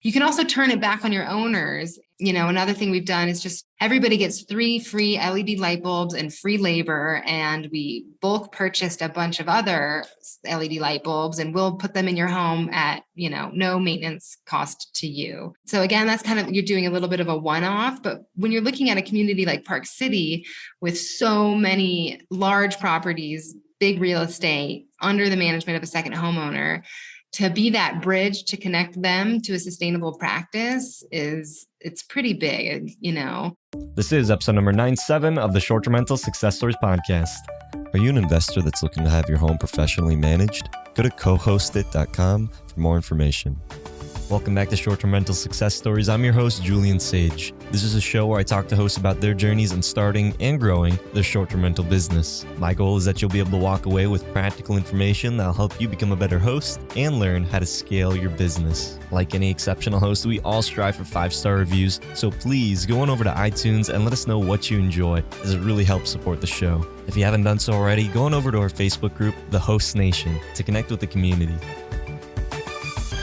You can also turn it back on your owners. Another thing we've done is just everybody gets 3 free LED light bulbs and free labor. And we bulk purchased a bunch of other LED light bulbs, and we'll put them in your home at, no maintenance cost to you. So again, that's kind of, you're doing a little bit of a one-off. But when you're looking at a community like Park City with so many large properties, big real estate under the management of a second homeowner, to be that bridge to connect them to a sustainable practice it's pretty big. This is episode number 97 of the Short-Term Rental Success Stories podcast. Are you an investor that's looking to have your home professionally managed? Go to cohostit.com for more information. Welcome back to Short-Term Rental Success Stories. I'm your host, Julian Sage. This is a show where I talk to hosts about their journeys in starting and growing their short-term rental business. My goal is that you'll be able to walk away with practical information that'll help you become a better host and learn how to scale your business. Like any exceptional host, we all strive for 5-star reviews, so please go on over to iTunes and let us know what you enjoy, as it really helps support the show. If you haven't done so already, go on over to our Facebook group, The Host Nation, to connect with the community.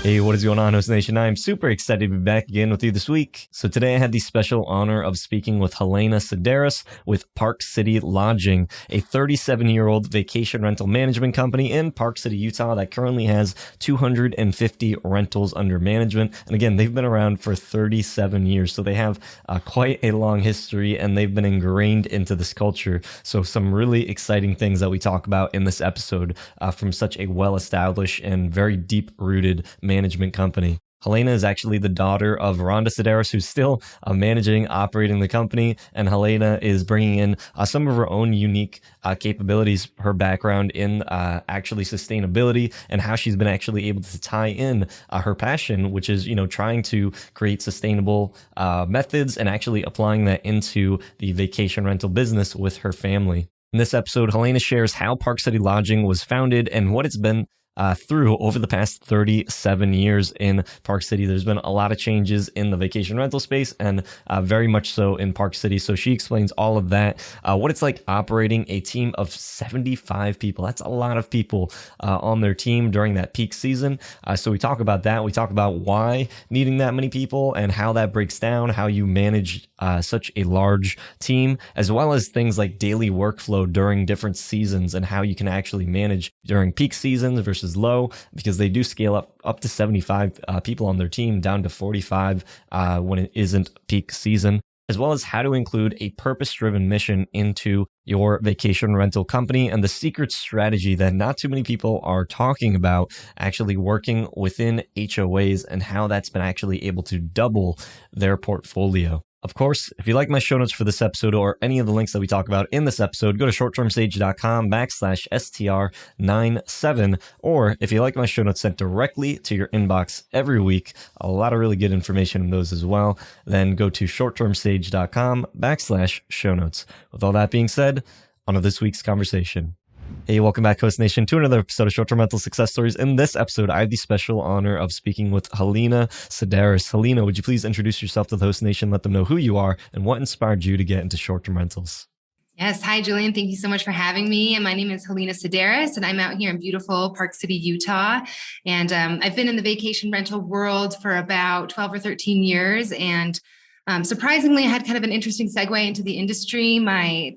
Hey, what is going on, Host Nation? I'm super excited to be back again with you this week. So today I had the special honor of speaking with Heleena Sideris with Park City Lodging, a 37-year-old vacation rental management company in Park City, Utah that currently has 250 rentals under management. And again, they've been around for 37 years, so they have quite a long history and they've been ingrained into this culture. So some really exciting things that we talk about in this episode from such a well-established and very deep-rooted management company. Heleena is actually the daughter of Rhonda Sideris, who's still operating the company. And Heleena is bringing in some of her own unique capabilities, her background in actually sustainability, and how she's been actually able to tie in her passion, which is, trying to create sustainable methods and actually applying that into the vacation rental business with her family. In this episode, Heleena shares how Park City Lodging was founded and what it's been through over the past 37 years in Park City. There's been a lot of changes in the vacation rental space, and very much so in Park City. So she explains all of that, what it's like operating a team of 75 people. That's a lot of people on their team during that peak season. So we talk about that. We talk about why needing that many people and how that breaks down, how you manage such a large team, as well as things like daily workflow during different seasons and how you can actually manage during peak seasons versus low, because they do scale up to 75 people on their team, down to 45 when it isn't peak season, as well as how to include a purpose-driven mission into your vacation rental company, and the secret strategy that not too many people are talking about, actually working within HOAs and how that's been actually able to double their portfolio. Of course, if you like my show notes for this episode or any of the links that we talk about in this episode, go to shorttermsage.com/STR97. Or if you like my show notes sent directly to your inbox every week, a lot of really good information in those as well, then go to shorttermsage.com/show notes. With all that being said, on to this week's conversation. Hey, welcome back, Host Nation, to another episode of Short-Term Rental Success Stories. In this episode, I have the special honor of speaking with Heleena Sideris. Heleena, would you please introduce yourself to the Host Nation, let them know who you are and what inspired you to get into short-term rentals? Yes. Hi, Julian. Thank you so much for having me. And my name is Heleena Sideris, and I'm out here in beautiful Park City, Utah. And I've been in the vacation rental world for about 12 or 13 years. And surprisingly, I had kind of an interesting segue into the industry. My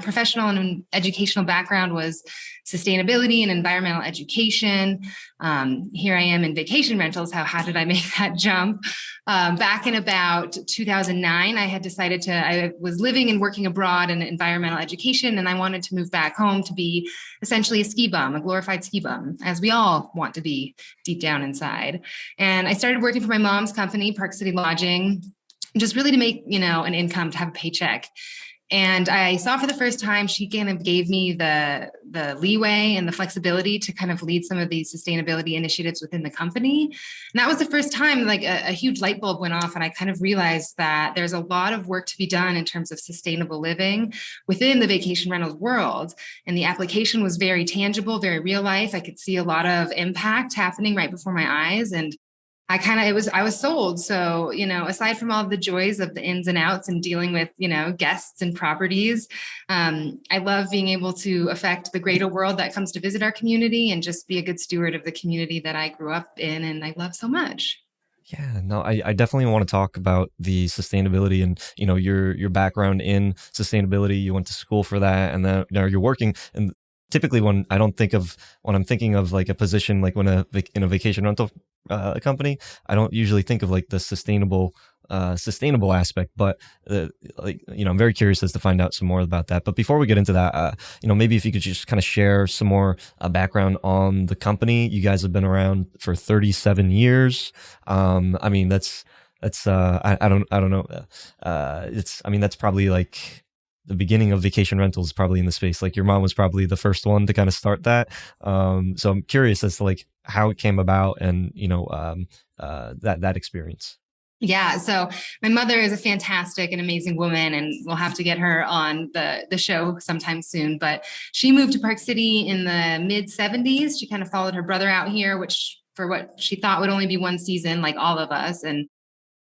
professional and educational background was sustainability and environmental education. Here I am in vacation rentals. How did I make that jump? Back in about 2009, I had decided I was living and working abroad in environmental education, and I wanted to move back home to be essentially a ski bum, a glorified ski bum, as we all want to be deep down inside. And I started working for my mom's company, Park City Lodging, just really to make, an income, to have a paycheck. And I saw for the first time, she kind of gave me the leeway and the flexibility to kind of lead some of these sustainability initiatives within the company. And that was the first time like a huge light bulb went off. And I kind of realized that there's a lot of work to be done in terms of sustainable living within the vacation rentals world. And the application was very tangible, very real life. I could see a lot of impact happening right before my eyes. And I was sold. So, aside from all of the joys of the ins and outs and dealing with, guests and properties, I love being able to affect the greater world that comes to visit our community and just be a good steward of the community that I grew up in and I love so much. Yeah, no, I definitely want to talk about the sustainability and, your background in sustainability. You went to school for that, and then now you're working. And typically when I'm thinking of like a position, like in a vacation rental company, I don't usually think of like the sustainable aspect, but I'm very curious as to find out some more about that. But before we get into that, maybe if you could just kind of share some more background on the company. You guys have been around for 37 years. I mean, I don't know. That's probably like the beginning of vacation rentals, probably in the space. Like your mom was probably the first one to kind of start that. So I'm curious as to like how it came about and, that experience. Yeah. So my mother is a fantastic and amazing woman, and we'll have to get her on the show sometime soon. But she moved to Park City in the mid 70s. She kind of followed her brother out here, which for what she thought would only be one season, like all of us, and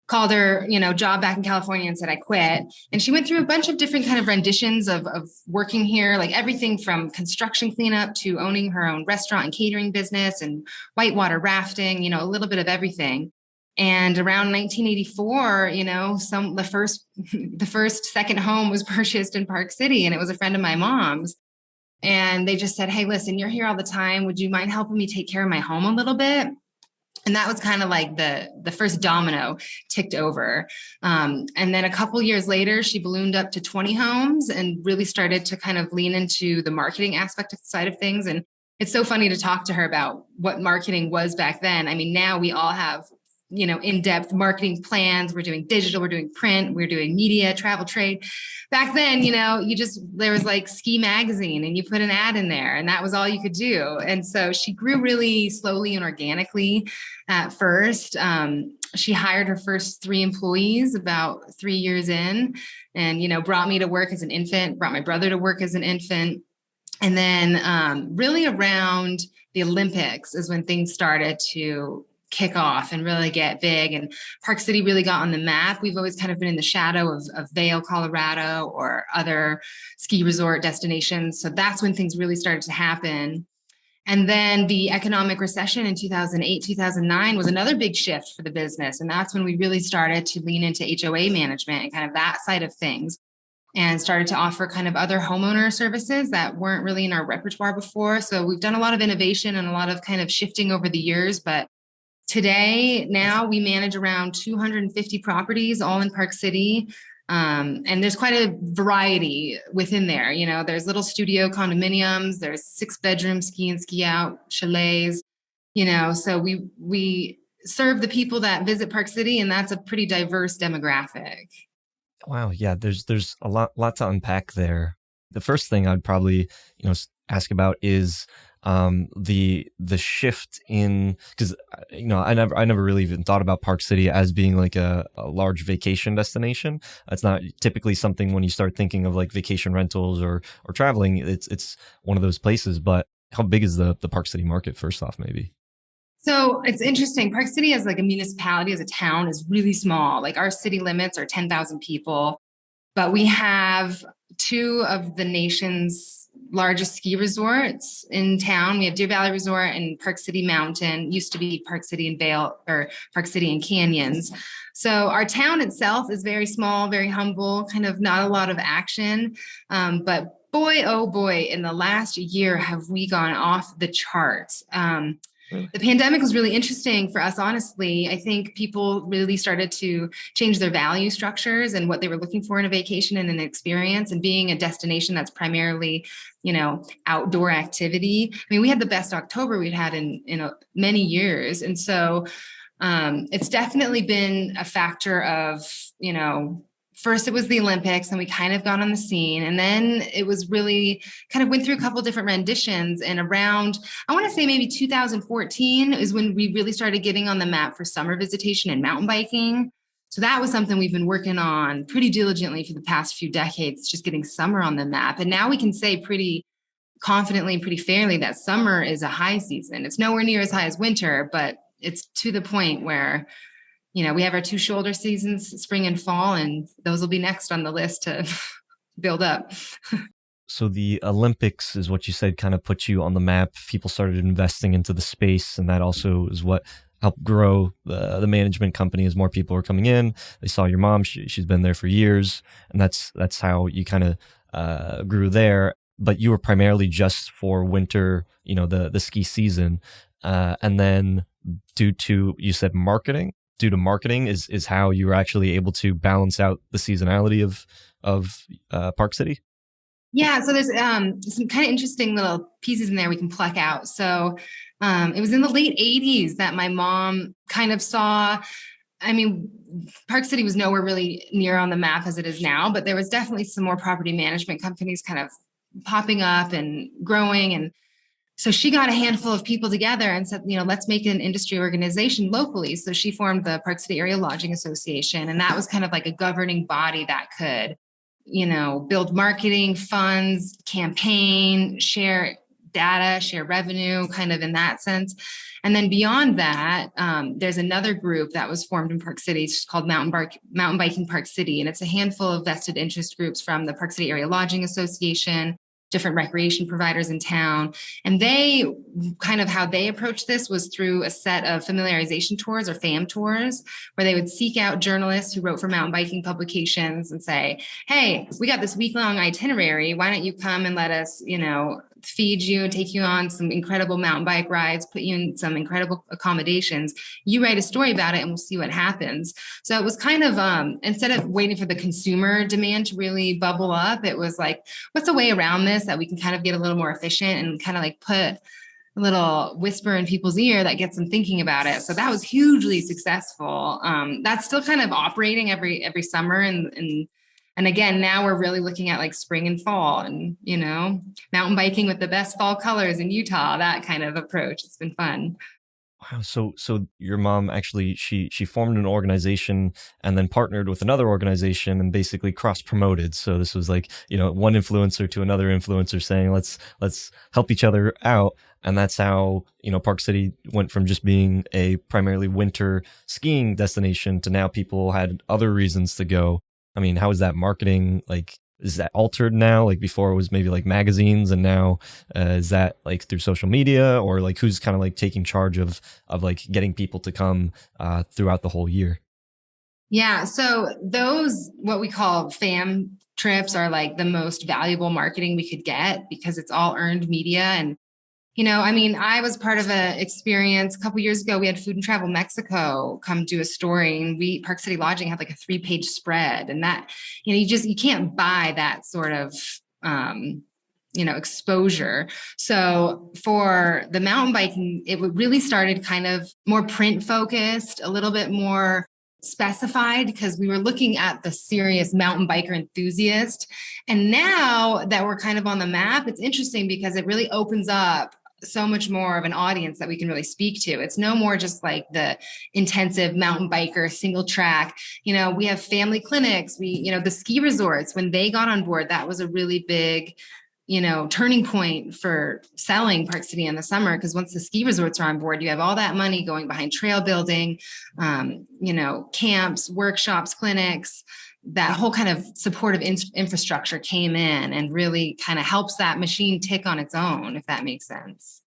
called her, job back in California and said, I quit. And she went through a bunch of different kind of renditions of working here, like everything from construction cleanup to owning her own restaurant and catering business and whitewater rafting, a little bit of everything. And around 1984, the first second home was purchased in Park City, and it was a friend of my mom's. And they just said, hey, listen, you're here all the time. Would you mind helping me take care of my home a little bit? And that was kind of like the first domino ticked over. And then a couple years later, she ballooned up to 20 homes and really started to kind of lean into the marketing aspect side of things. And it's so funny to talk to her about what marketing was back then. I mean, now we all have in-depth marketing plans. We're doing digital, we're doing print, we're doing media, travel, trade. Back then, there was like Ski Magazine and you put an ad in there and that was all you could do. And so she grew really slowly and organically at first. She hired her first 3 employees about 3 years in and, brought me to work as an infant, brought my brother to work as an infant. And then really around the Olympics is when things started to kick off and really get big. And Park City really got on the map. We've always kind of been in the shadow of Vail, Colorado, or other ski resort destinations. So that's when things really started to happen. And then the economic recession in 2008, 2009 was another big shift for the business. And that's when we really started to lean into HOA management and kind of that side of things, and started to offer kind of other homeowner services that weren't really in our repertoire before. So we've done a lot of innovation and a lot of kind of shifting over the years, but now we manage around 250 properties, all in Park City. And there's quite a variety within there. There's little studio condominiums, there's 6-bedroom ski and ski out chalets, so we serve the people that visit Park City, and that's a pretty diverse demographic. Wow. Yeah. There's a lot to unpack there. The first thing I'd probably, ask about is the shift in, because I never really even thought about Park City as being like a large vacation destination. It's not typically something when you start thinking of like vacation rentals or traveling, it's one of those places. But how big is the Park City market, first off, maybe? So it's interesting. Park City as like a municipality, as a town, is really small. Like our city limits are 10,000 people, but we have 2 of the nation's largest ski resorts in town. We have Deer Valley Resort and Park City Mountain. Used to be Park City and Vail, or Park City and Canyons. So our town itself is very small, very humble, kind of not a lot of action. But boy, oh boy, in the last year have we gone off the charts. The pandemic was really interesting for us, honestly. I think people really started to change their value structures and what they were looking for in a vacation and an experience, and being a destination that's primarily, outdoor activity. I mean, we had the best October we'd had in many years. And so it's definitely been a factor of, first it was the Olympics and we kind of got on the scene. And then it was really kind of went through a couple different renditions. And around, I want to say maybe 2014 is when we really started getting on the map for summer visitation and mountain biking. So that was something we've been working on pretty diligently for the past few decades, just getting summer on the map. And now we can say pretty confidently and pretty fairly that summer is a high season. It's nowhere near as high as winter, but it's to the point where we have our 2 shoulder seasons, spring and fall, and those will be next on the list to build up. So the Olympics is what you said kind of put you on the map. People started investing into the space, and that also is what help grow the management company as more people are coming in. They saw your mom; she's been there for years, and that's how you kind of grew there. But you were primarily just for winter, the ski season, and then due to, you said, marketing. Due to marketing is how you were actually able to balance out the seasonality of Park City. Yeah, so there's some kind of interesting little pieces in there we can pluck out. So it was in the late 80s that my mom kind of saw, I mean, Park City was nowhere really near on the map as it is now, but there was definitely some more property management companies kind of popping up and growing. And so she got a handful of people together and said, let's make an industry organization locally. So she formed the Park City Area Lodging Association. And that was kind of like a governing body that could, build marketing funds, campaign, share data, share revenue, kind of in that sense. And then beyond that, there's another group that was formed in Park City. It's called Mountain Biking Park City. And it's a handful of vested interest groups from the Park City Area Lodging Association, different recreation providers in town. And they kind of, how they approached this was through a set of familiarization tours, or FAM tours, where they would seek out journalists who wrote for mountain biking publications and say, hey, we got this week-long itinerary. Why don't you come and let us, feed you, take you on some incredible mountain bike rides, put you in some incredible accommodations. You write a story about it and we'll see what happens. So it was kind of, instead of waiting for the consumer demand to really bubble up, it was like, what's a way around this that we can kind of get a little more efficient and kind of like put a little whisper in people's ear that gets them thinking about it. So that was hugely successful. That's still kind of operating every summer. And again, now we're really looking at like spring and fall and, mountain biking with the best fall colors in Utah, that kind of approach. It's been fun. Wow. So your mom actually, she formed an organization and then partnered with another organization and basically cross promoted. So this was like, one influencer to another influencer saying, let's help each other out. And that's how, Park City went from just being a primarily winter skiing destination to now people had other reasons to go. I mean, how is that marketing? Like, is that altered now? Like before it was maybe like magazines, and now is that like through social media, or like who's kind of like taking charge of like getting people to come throughout the whole year? Yeah. So those, what we call FAM trips, are like the most valuable marketing we could get because it's all earned media. And I was part of an experience a couple years ago. We had Food and Travel Mexico come do a story, and Park City Lodging had like a 3-page spread, and that, you can't buy that sort of, exposure. So for the mountain biking, it really started kind of more print focused, a little bit more specified, because we were looking at the serious mountain biker enthusiast. And now that we're kind of on the map, it's interesting because it really opens up so much more of an audience that we can really speak to. It's no more just like the intensive mountain biker single track. We have family clinics. The ski resorts, when they got on board, that was a really big, turning point for selling Park City in the summer. Because once the ski resorts are on board, you have all that money going behind trail building, camps, workshops, clinics. That whole kind of supportive infrastructure came in and really kind of helps that machine tick on its own, if that makes sense.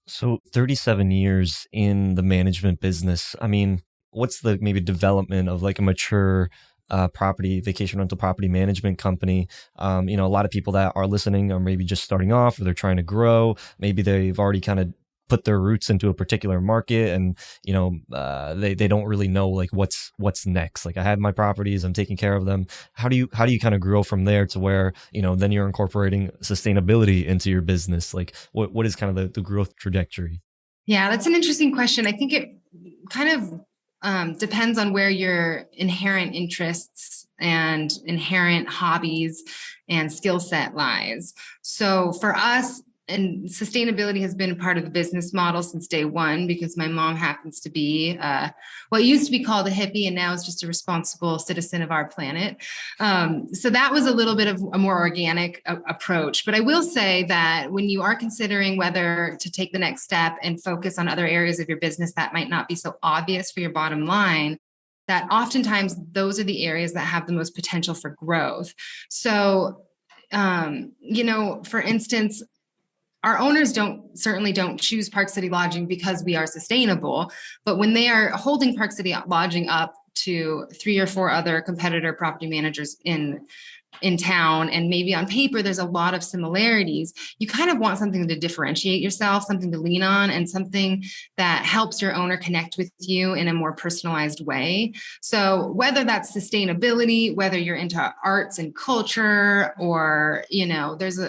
So 37 years in the management business. I mean, what's the maybe development of like a mature vacation rental property management company? A lot of people that are listening are maybe just starting off, or they're trying to grow. Maybe they've already kind of put their roots into a particular market, and they don't really know like what's next. Like, I have my properties, I'm taking care of them. How do you kind of grow from there to where then you're incorporating sustainability into your business? Like, what is kind of the growth trajectory? Yeah, that's an interesting question. I think it kind of depends on where your inherent interests and inherent hobbies and skill set lies. So for us, and sustainability has been a part of the business model since day one, because my mom happens to be what used to be called a hippie, and now is just a responsible citizen of our planet. So that was a little bit of a more organic approach. But I will say that when you are considering whether to take the next step and focus on other areas of your business that might not be so obvious for your bottom line, that oftentimes those are the areas that have the most potential for growth. So, for instance, our owners certainly don't choose Park City Lodging because we are sustainable, but when they are holding Park City Lodging up to 3 or 4 other competitor property managers in town, and maybe on paper there's a lot of similarities, you kind of want something to differentiate yourself, something to lean on, and something that helps your owner connect with you in a more personalized way. So whether that's sustainability, whether you're into arts and culture, or there's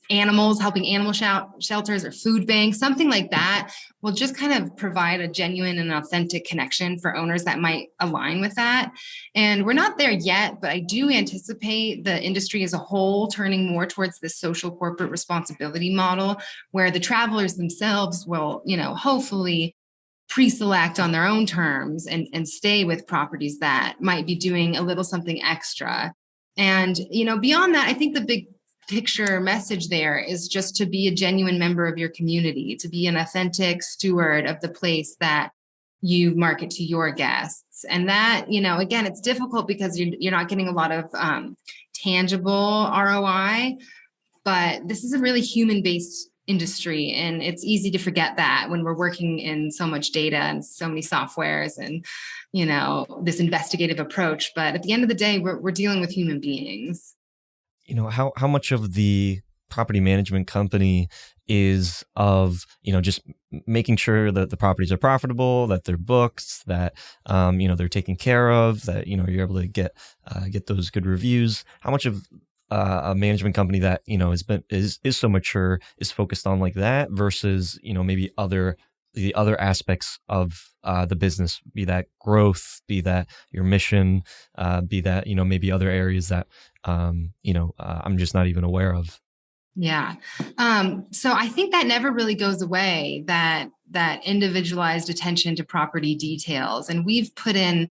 animals, helping animal shelters or food banks, something like that will just kind of provide a genuine and authentic connection for owners that might align with that. And we're not there yet, but I do anticipate the industry as a whole turning more towards this social corporate responsibility model, where the travelers themselves will, hopefully pre-select on their own terms and stay with properties that might be doing a little something extra. And, beyond that, I think the big picture message there is just to be a genuine member of your community, to be an authentic steward of the place that you market to your guests. And that, again, it's difficult because you're not getting a lot of tangible ROI, but this is a really human-based industry, and it's easy to forget that when we're working in so much data and so many softwares and this investigative approach. But at the end of the day, we're dealing with human beings. How much of the property management company is of, just making sure that the properties are profitable, that they're booked, that, they're taken care of, that, you're able to get those good reviews? How much of a management company that, is so mature is focused on like that versus, maybe the other aspects of the business, be that growth, be that your mission, be that, maybe other areas that, I'm just not even aware of. Yeah. So I think that never really goes away, that individualized attention to property details. And we've put in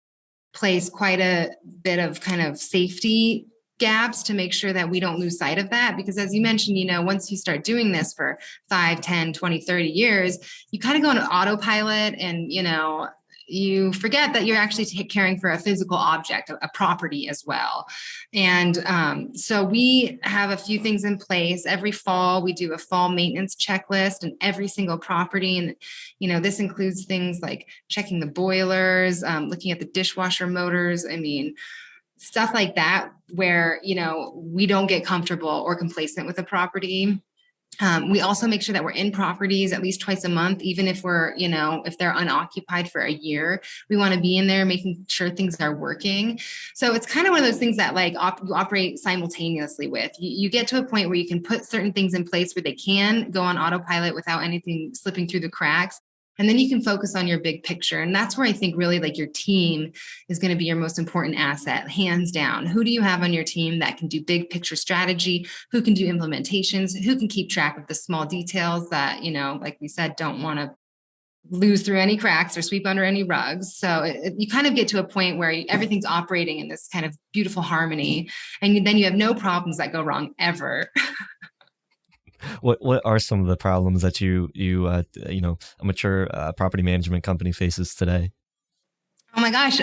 place quite a bit of kind of safety gaps to make sure that we don't lose sight of that. Because as you mentioned, once you start doing this for 5, 10, 20, 30 years, you kind of go on autopilot, and, you forget that you're actually caring for a physical object, a property as well. And so we have a few things in place. Every fall, we do a fall maintenance checklist in every single property. And, this includes things like checking the boilers, looking at the dishwasher motors. I mean, stuff like that, where, we don't get comfortable or complacent with a property. We also make sure that we're in properties at least twice a month, even if if they're unoccupied for a year. We want to be in there making sure things are working. So it's kind of one of those things that you operate simultaneously with. You get to a point where you can put certain things in place where they can go on autopilot without anything slipping through the cracks. And then you can focus on your big picture. And that's where I think really your team is going to be your most important asset, hands down. Who do you have on your team that can do big picture strategy? Who can do implementations? Who can keep track of the small details that, like we said, don't want to lose through any cracks or sweep under any rugs? So you kind of get to a point where everything's operating in this kind of beautiful harmony. And then you have no problems that go wrong ever. What are some of the problems that a mature property management company faces today? Oh my gosh,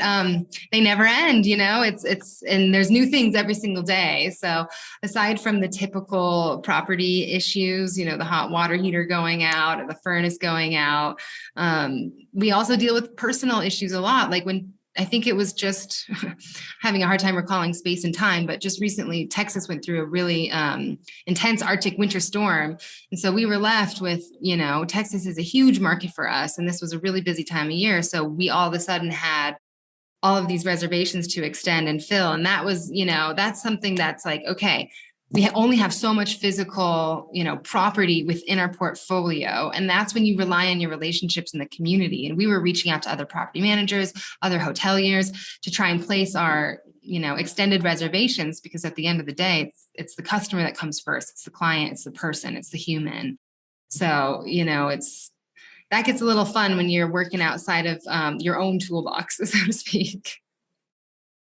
they never end. It's and there's new things every single day. So aside from the typical property issues, the hot water heater going out or the furnace going out, we also deal with personal issues a lot. Like when I think it was just having a hard time recalling space and time, but just recently Texas went through a really intense Arctic winter storm. And so we were left with, Texas is a huge market for us. And this was a really busy time of year. So we all of a sudden had all of these reservations to extend and fill. And that was, that's something that's like, okay, we only have so much physical, property within our portfolio. And that's when you rely on your relationships in the community. And we were reaching out to other property managers, other hoteliers to try and place our, extended reservations, because at the end of the day, it's the customer that comes first. It's the client, it's the person, it's the human. So, that gets a little fun when you're working outside of your own toolbox, so to speak.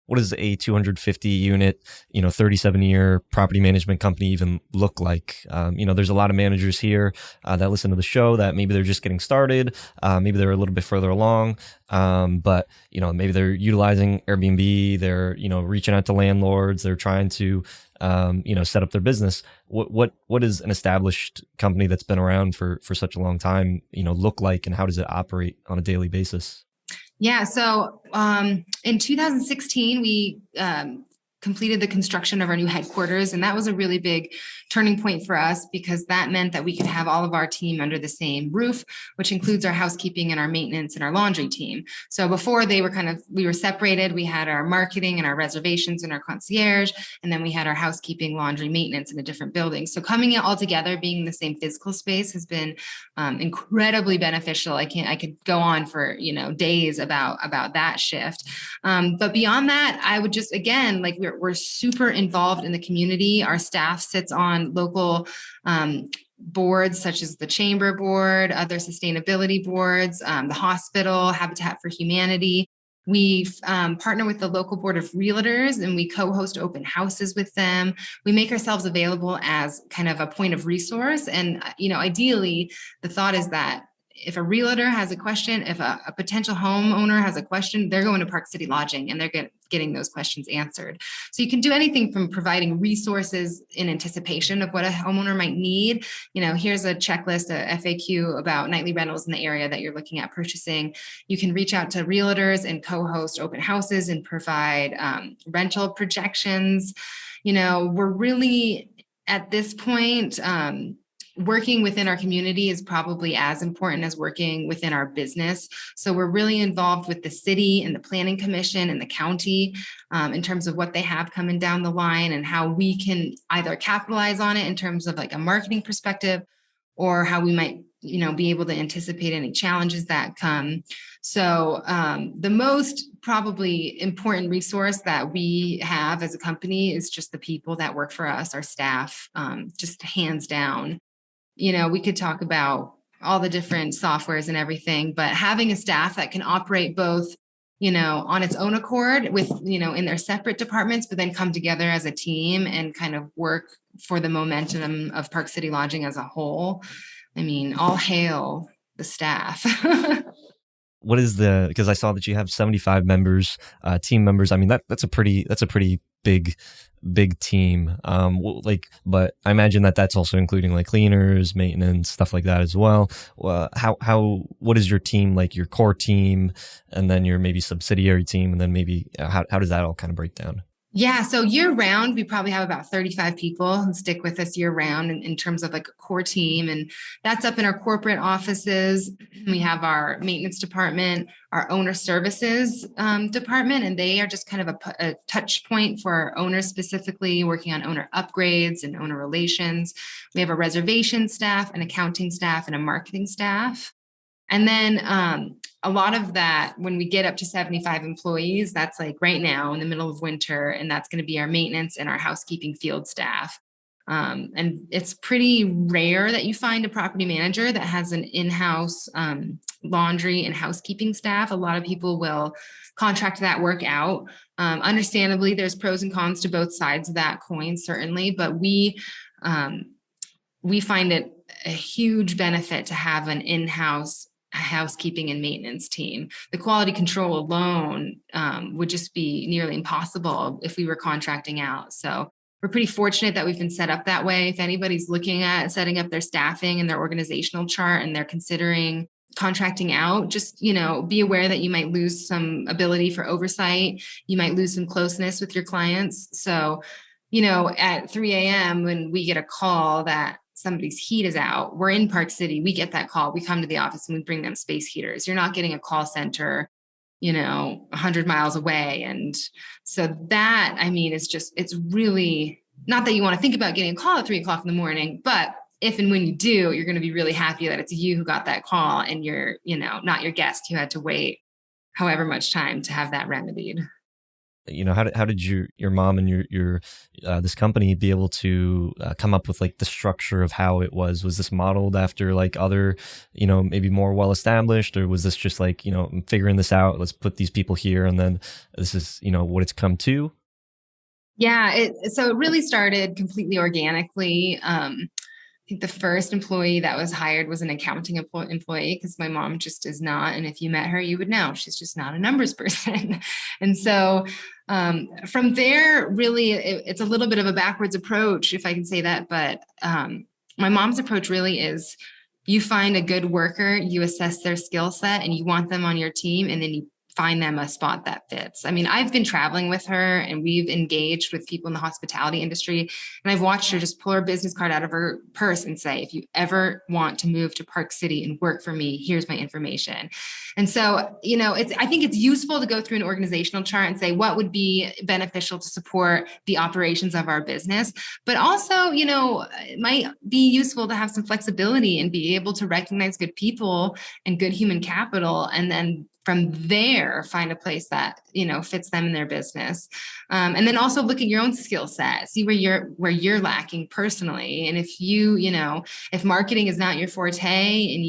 What does a 250 unit, 37-year property management company even look like? There's a lot of managers here that listen to the show that maybe they're just getting started, maybe they're a little bit further along, but maybe they're utilizing Airbnb, they're reaching out to landlords, they're trying to set up their business. What is an established company that's been around for such a long time look like, and how does it operate on a daily basis? Yeah. So in 2016, we completed the construction of our new headquarters. And that was a really big turning point for us because that meant that we could have all of our team under the same roof, which includes our housekeeping and our maintenance and our laundry team. So before we were separated. We had our marketing and our reservations and our concierge, and then we had our housekeeping, laundry, maintenance in a different building. So coming it all together, being in the same physical space has been incredibly beneficial. I could go on for, days about that shift. But beyond that, I would just, again, like we're super involved in the community. Our staff sits on local boards such as the Chamber Board, other sustainability boards, the hospital, Habitat for Humanity. We partner with the local board of realtors and we co-host open houses with them. We make ourselves available as kind of a point of resource. And, ideally, the thought is that if a realtor has a question, if a potential homeowner has a question, they're going to Park City Lodging and they're getting those questions answered. So you can do anything from providing resources in anticipation of what a homeowner might need. Here's a checklist, a FAQ about nightly rentals in the area that you're looking at purchasing. You can reach out to realtors and co-host open houses and provide rental projections. We're really at this point, working within our community is probably as important as working within our business. So we're really involved with the city and the planning commission and the county in terms of what they have coming down the line and how we can either capitalize on it in terms of like a marketing perspective or how we might, be able to anticipate any challenges that come. So the most probably important resource that we have as a company is just the people that work for us, our staff, just hands down. We could talk about all the different softwares and everything, but having a staff that can operate both, on its own accord with, in their separate departments, but then come together as a team and kind of work for the momentum of Park City Lodging as a whole. I mean, all hail the staff. What is because I saw that you have 75 members, team members. I mean, that's a pretty big team. But I imagine that's also including like cleaners, maintenance, stuff like that as well. What is your team, like your core team, and then your maybe subsidiary team, and then maybe how does that all kind of break down? Yeah. So year round, we probably have about 35 people who stick with us year round in terms of like a core team. And that's up in our corporate offices. We have our maintenance department, our owner services department, and they are just kind of a touch point for our owners, specifically working on owner upgrades and owner relations. We have a reservation staff, an accounting staff, and a marketing staff. And then a lot of that, when we get up to 75 employees, that's like right now in the middle of winter, and that's going to be our maintenance and our housekeeping field staff. And it's pretty rare that you find a property manager that has an in-house laundry and housekeeping staff. A lot of people will contract that work out. Understandably, there's pros and cons to both sides of that coin, certainly, but we find it a huge benefit to have an in-house housekeeping and maintenance team. The quality control alone would just be nearly impossible if we were contracting out. So we're pretty fortunate that we've been set up that way. If anybody's looking at setting up their staffing and their organizational chart and they're considering contracting out, just, be aware that you might lose some ability for oversight. You might lose some closeness with your clients. So, at 3 a.m. when we get a call that somebody's heat is out, we're in Park City, we get that call, we come to the office and we bring them space heaters. You're not getting a call center, 100 miles away. And so that, it's really not that you want to think about getting a call at 3:00 in the morning, but if and when you do, you're going to be really happy that it's you who got that call and you're, not your guest who had to wait however much time to have that remedied. how did your mom and your this company be able to come up with like the structure of how it was this modeled after like other, maybe more well established, or was this just like, I'm figuring this out, let's put these people here and then this is, what it's come to? Yeah, so it really started completely organically. I think the first employee that was hired was an accounting employee, because my mom just is not. And if you met her, you would know she's just not a numbers person. And so from there, really, it's a little bit of a backwards approach, if I can say that. But my mom's approach really is, you find a good worker, you assess their skill set, and you want them on your team, and then you find them a spot that fits. I mean, I've been traveling with her and we've engaged with people in the hospitality industry, and I've watched her just pull her business card out of her purse and say, if you ever want to move to Park City and work for me, here's my information. And so, I think it's useful to go through an organizational chart and say what would be beneficial to support the operations of our business. But also, it might be useful to have some flexibility and be able to recognize good people and good human capital, and then from there, find a place that, fits them in their business. And then also look at your own skill set, see where you're lacking personally. And if if marketing is not your forte, and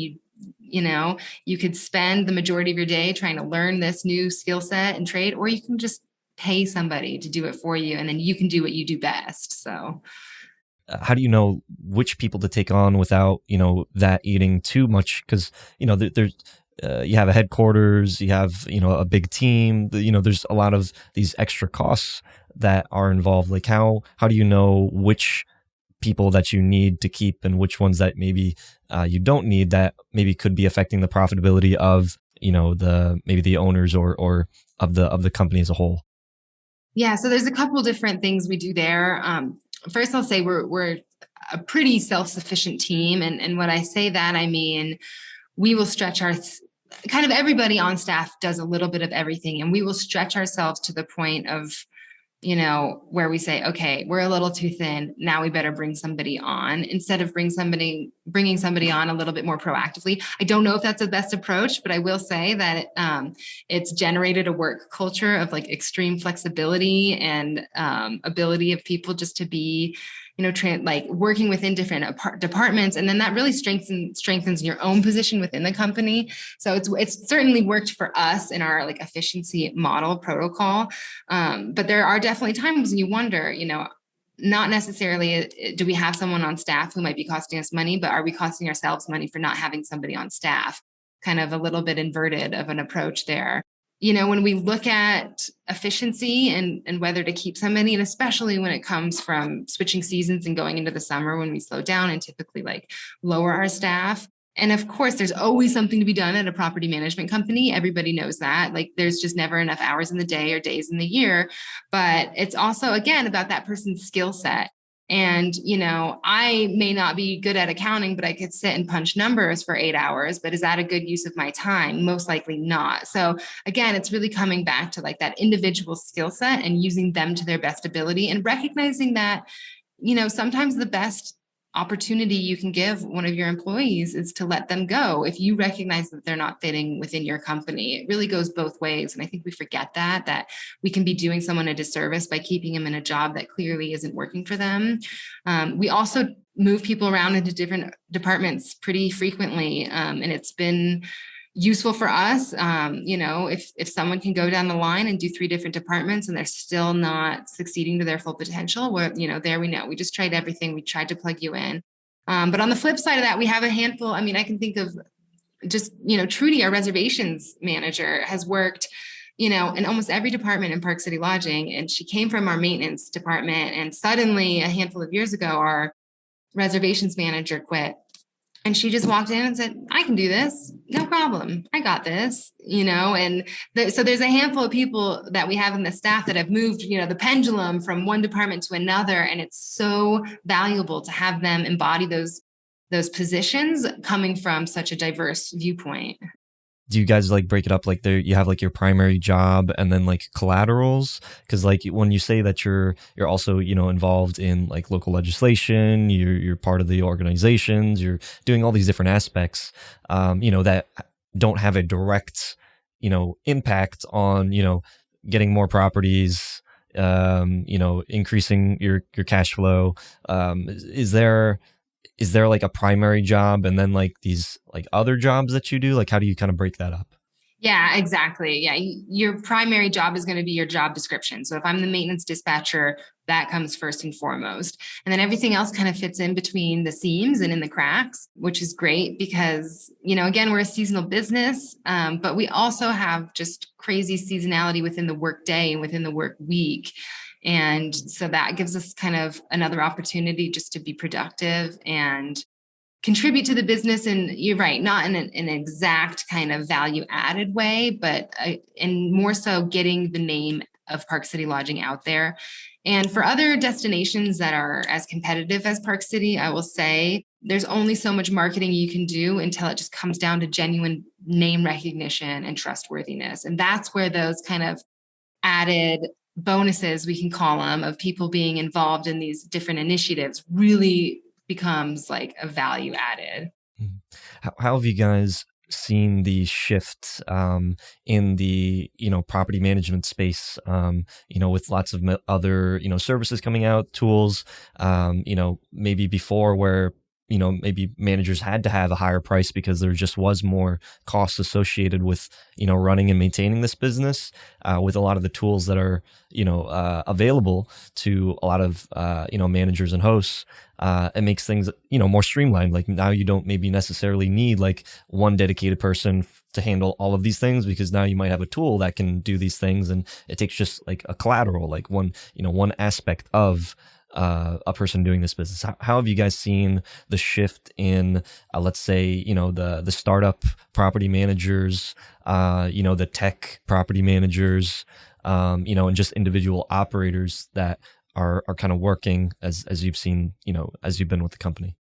you could spend the majority of your day trying to learn this new skill set and trade, or you can just pay somebody to do it for you, and then you can do what you do best. So how do you know which people to take on without, that eating too much? Because, there's, you have a headquarters, you have, a big team, there's a lot of these extra costs that are involved. Like how do you know which people that you need to keep and which ones that maybe you don't need, that maybe could be affecting the profitability of, the owners or of the company as a whole? Yeah, so there's a couple different things we do there. First, I'll say we're a pretty self-sufficient team. And when I say that, I mean, we will stretch kind of everybody on staff does a little bit of everything, and we will stretch ourselves to the point of, where we say, okay, we're a little too thin. Now we better bring somebody on, instead of bringing somebody on a little bit more proactively. I don't know if that's the best approach, but I will say that it's generated a work culture of like extreme flexibility and ability of people just to be, like working within different departments. And then that really strengthens your own position within the company. So it's certainly worked for us in our like efficiency model protocol. But there are definitely times when you wonder, not necessarily do we have someone on staff who might be costing us money, but are we costing ourselves money for not having somebody on staff? Kind of a little bit inverted of an approach there. When we look at efficiency and whether to keep somebody, and especially when it comes from switching seasons and going into the summer when we slow down and typically like lower our staff. And of course, there's always something to be done at a property management company. Everybody knows that. Like there's just never enough hours in the day or days in the year. But it's also, again, about that person's skill set. And, I may not be good at accounting, but I could sit and punch numbers for 8 hours. But is that a good use of my time? Most likely not. So again, it's really coming back to like that individual skill set and using them to their best ability, and recognizing that, sometimes the best opportunity you can give one of your employees is to let them go if you recognize that they're not fitting within your company. It really goes both ways. And I think we forget that we can be doing someone a disservice by keeping them in a job that clearly isn't working for them. We also move people around into different departments pretty frequently. And it's been useful for us. If someone can go down the line and do 3 different departments and they're still not succeeding to their full potential, there we know. We just tried everything. We tried to plug you in. But on the flip side of that, we have a handful. I mean, I can think of just, Trudy, our reservations manager, has worked, in almost every department in Park City Lodging. And she came from our maintenance department. And suddenly, a handful of years ago, our reservations manager quit. And she just walked in and said, I can do this. No problem. I got this, and so there's a handful of people that we have in the staff that have moved, the pendulum from one department to another. And it's so valuable to have them embody those positions coming from such a diverse viewpoint. Do you guys like break it up like there you have like your primary job and then like collaterals? Because like when you say that you're also involved in like local legislation, you're part of the organizations, you're doing all these different aspects that don't have a direct impact on getting more properties, increasing your cash flow. Is there like a primary job and then like these like other jobs that you do? Like, how do you kind of break that up? Yeah, exactly. Yeah, your primary job is going to be your job description. So if I'm the maintenance dispatcher, that comes first and foremost. And then everything else kind of fits in between the seams and in the cracks, which is great because, again, we're a seasonal business, but we also have just crazy seasonality within the work day and within the work week. And so that gives us kind of another opportunity just to be productive and contribute to the business. And you're right, not in an exact kind of value added way, but and more so getting the name of Park City Lodging out there. And for other destinations that are as competitive as Park City, I will say there's only so much marketing you can do until it just comes down to genuine name recognition and trustworthiness. And that's where those kind of added bonuses, we can call them, of people being involved in these different initiatives really becomes like a value added. How have you guys seen the shift in the property management space? With lots of other services coming out, tools. Maybe before where maybe managers had to have a higher price because there just was more costs associated with, running and maintaining this business. With a lot of the tools that are, available to a lot of, managers and hosts, it makes things, more streamlined. Like now you don't maybe necessarily need like one dedicated person to handle all of these things, because now you might have a tool that can do these things, and it takes just like a collateral, like one aspect of a person doing this business. How have you guys seen the shift in, let's say, the startup property managers, the tech property managers, and just individual operators that are kind of working as you've seen, as you've been with the company?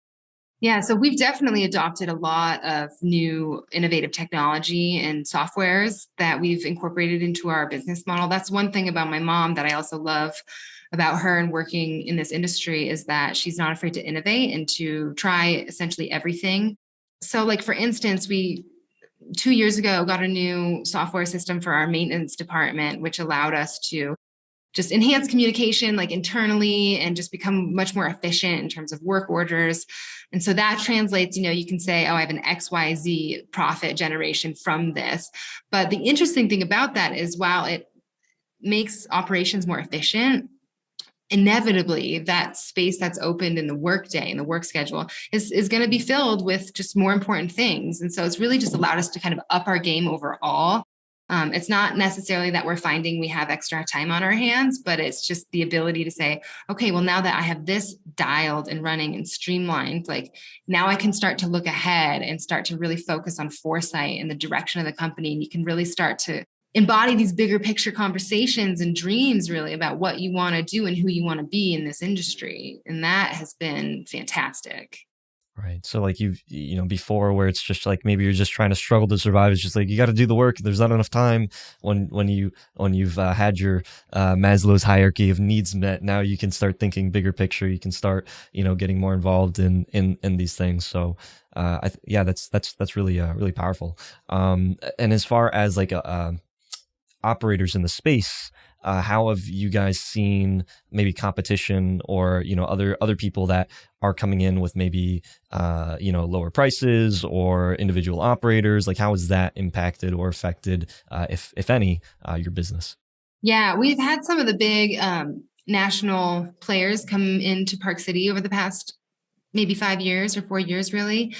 Yeah, so we've definitely adopted a lot of new innovative technology and softwares that we've incorporated into our business model. That's one thing about my mom that I also love about her and working in this industry, is that she's not afraid to innovate and to try essentially everything. So like, for instance, we 2 years ago got a new software system for our maintenance department, which allowed us to just enhance communication like internally and just become much more efficient in terms of work orders. And so that translates, you can say, oh, I have an XYZ profit generation from this. But the interesting thing about that is, while it makes operations more efficient, inevitably that space that's opened in the workday and the work schedule is going to be filled with just more important things. And so it's really just allowed us to kind of up our game overall. It's not necessarily that we're finding we have extra time on our hands, but it's just the ability to say, okay, well, now that I have this dialed and running and streamlined, like now I can start to look ahead and start to really focus on foresight and the direction of the company. And you can really start to embody these bigger picture conversations and dreams really about what you want to do and who you want to be in this industry. And that has been fantastic. Right. So like before, where it's just like maybe you're just trying to struggle to survive. It's just like you got to do the work. There's not enough time when you've had your Maslow's hierarchy of needs met. Now you can start thinking bigger picture. You can start getting more involved in these things. So that's really really powerful. And as far as like operators in the space, how have you guys seen maybe competition or other people that are coming in with maybe lower prices, or individual operators? Like, how has that impacted or affected, if any, your business? Yeah, we've had some of the big national players come into Park City over the past maybe 5 years or 4 years, really.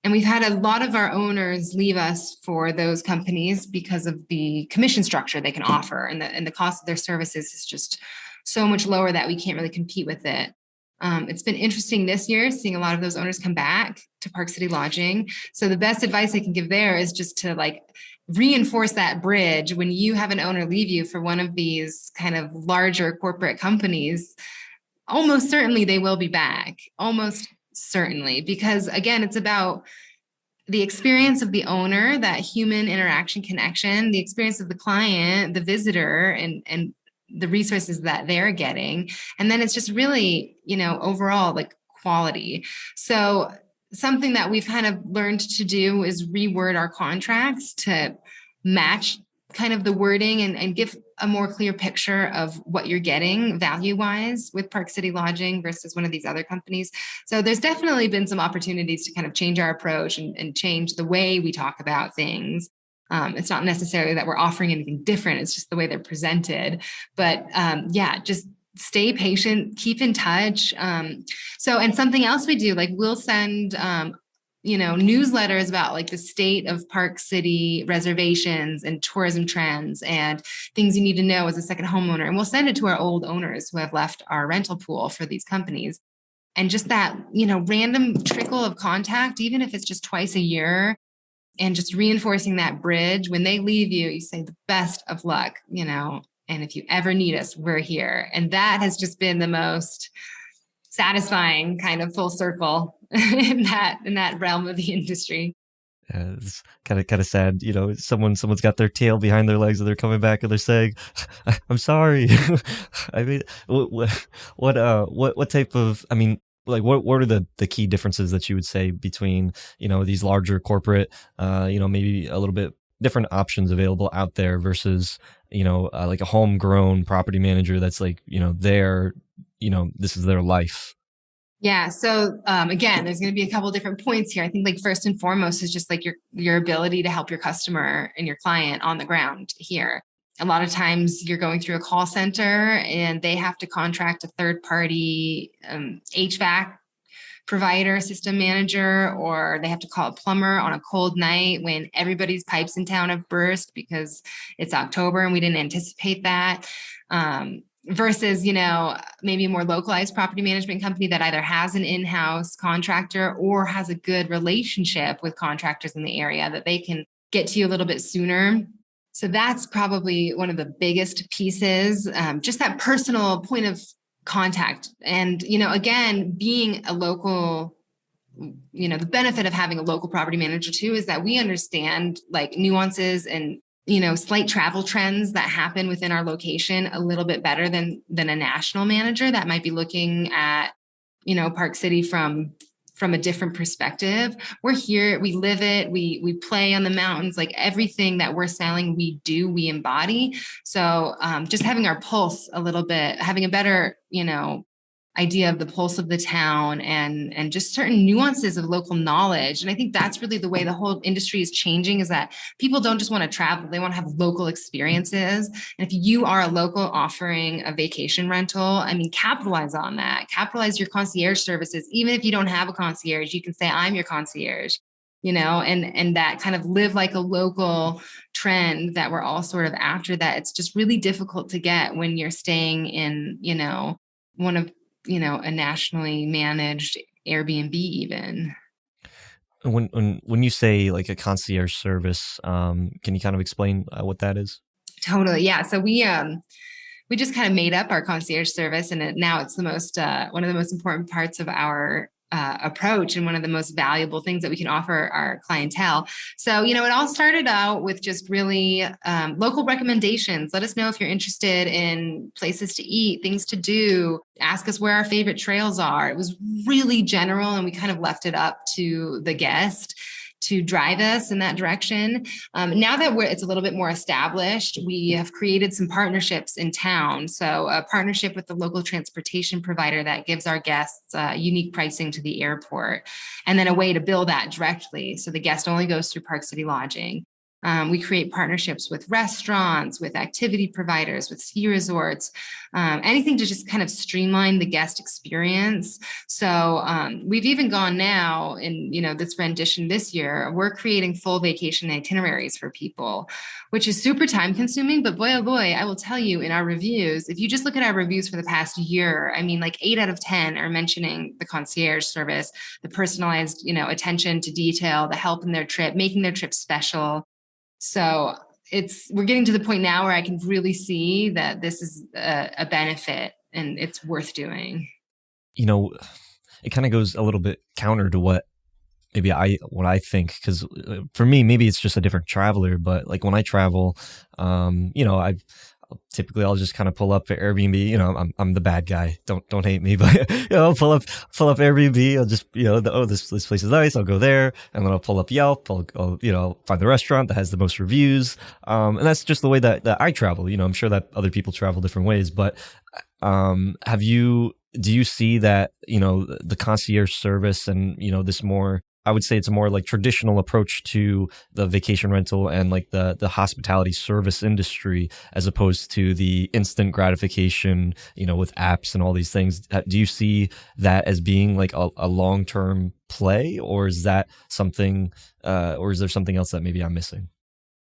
And we've had a lot of our owners leave us for those companies because of the commission structure they can offer, and the cost of their services is just so much lower that we can't really compete with it. It's been interesting this year seeing a lot of those owners come back to Park City Lodging. So the best advice I can give there is just to like reinforce that bridge. When you have an owner leave you for one of these kind of larger corporate companies, almost certainly they will be back. Almost certainly, because again, it's about the experience of the owner, that human interaction connection, the experience of the client, the visitor, and the resources that they're getting. And then it's just really, overall like quality. So something that we've kind of learned to do is reword our contracts to match kind of the wording and give a more clear picture of what you're getting value-wise with Park City Lodging versus one of these other companies. So there's definitely been some opportunities to kind of change our approach and change the way we talk about things. It's not necessarily that we're offering anything different. It's just the way they're presented. But yeah, just stay patient, keep in touch. And something else we do, like we'll send, newsletters about like the state of Park City reservations and tourism trends and things you need to know as a second homeowner. And we'll send it to our old owners who have left our rental pool for these companies. And just that, random trickle of contact, even if it's just twice a year, and just reinforcing that bridge. When they leave you, you say the best of luck, and if you ever need us, we're here. And that has just been the most satisfying kind of full circle in that realm of the industry. It's kind of sad, someone's got their tail behind their legs and they're coming back and they're saying, "I'm sorry." I mean, what type of, like what are the key differences that you would say between, these larger corporate, maybe a little bit different options available out there versus, like a homegrown property manager that's like, this is their life? Yeah. So again, there's going to be a couple different points here. I think like first and foremost is just like your ability to help your customer and your client on the ground here. A lot of times you're going through a call center and they have to contract a third party HVAC provider, system manager, or they have to call a plumber on a cold night when everybody's pipes in town have burst because it's October and we didn't anticipate that. Versus, maybe a more localized property management company that either has an in-house contractor or has a good relationship with contractors in the area that they can get to you a little bit sooner. So that's probably one of the biggest pieces, just that personal point of contact. And, again, being a local, the benefit of having a local property manager too is that we understand like nuances and slight travel trends that happen within our location a little bit better than a national manager that might be looking at, Park City from a different perspective. We're here, we live it, we play on the mountains, like everything that we're selling, we embody. So just having our pulse a little bit, having a better, idea of the pulse of the town and just certain nuances of local knowledge. And I think that's really the way the whole industry is changing, is that people don't just want to travel, they want to have local experiences. And if you are a local offering a vacation rental, capitalize on that, capitalize your concierge services. Even if you don't have a concierge, you can say, I'm your concierge, and that kind of live like a local trend that we're all sort of after, that it's just really difficult to get when you're staying in, one of, a nationally managed Airbnb even. When you say like a concierge service, can you kind of explain what that is? Totally. Yeah. So we just kind of made up our concierge service, and now it's the most, one of the most important parts of our approach and one of the most valuable things that we can offer our clientele. So, it all started out with just really local recommendations. Let us know if you're interested in places to eat, things to do. Ask us where our favorite trails are. It was really general, and we kind of left it up to the guest to drive us in that direction. Now that it's a little bit more established, we have created some partnerships in town. So a partnership with the local transportation provider that gives our guests unique pricing to the airport, and then a way to bill that directly. So the guest only goes through Park City Lodging. We create partnerships with restaurants, with activity providers, with ski resorts, anything to just kind of streamline the guest experience. So we've even gone now in, this rendition this year, we're creating full vacation itineraries for people, which is super time consuming. But boy, oh boy, I will tell you, in our reviews, if you just look at our reviews for the past year, like 8 out of 10 are mentioning the concierge service, the personalized, attention to detail, the help in their trip, making their trip special. So we're getting to the point now where I can really see that this is a benefit and it's worth doing. It kind of goes a little bit counter to what I think, because for me, maybe it's just a different traveler, but like when I travel, typically I'll just kind of pull up Airbnb. You know, I'm the bad guy. Don't hate me, but I'll pull up Airbnb. I'll just, this place is nice. I'll go there, and then I'll pull up Yelp. I'll find the restaurant that has the most reviews. And that's just the way that I travel. I'm sure that other people travel different ways, but do you see that, the concierge service and, this more, I would say it's a more like traditional approach to the vacation rental and like the hospitality service industry, as opposed to the instant gratification, with apps and all these things. Do you see that as being like a long-term play, or is that something, or is there something else that maybe I'm missing?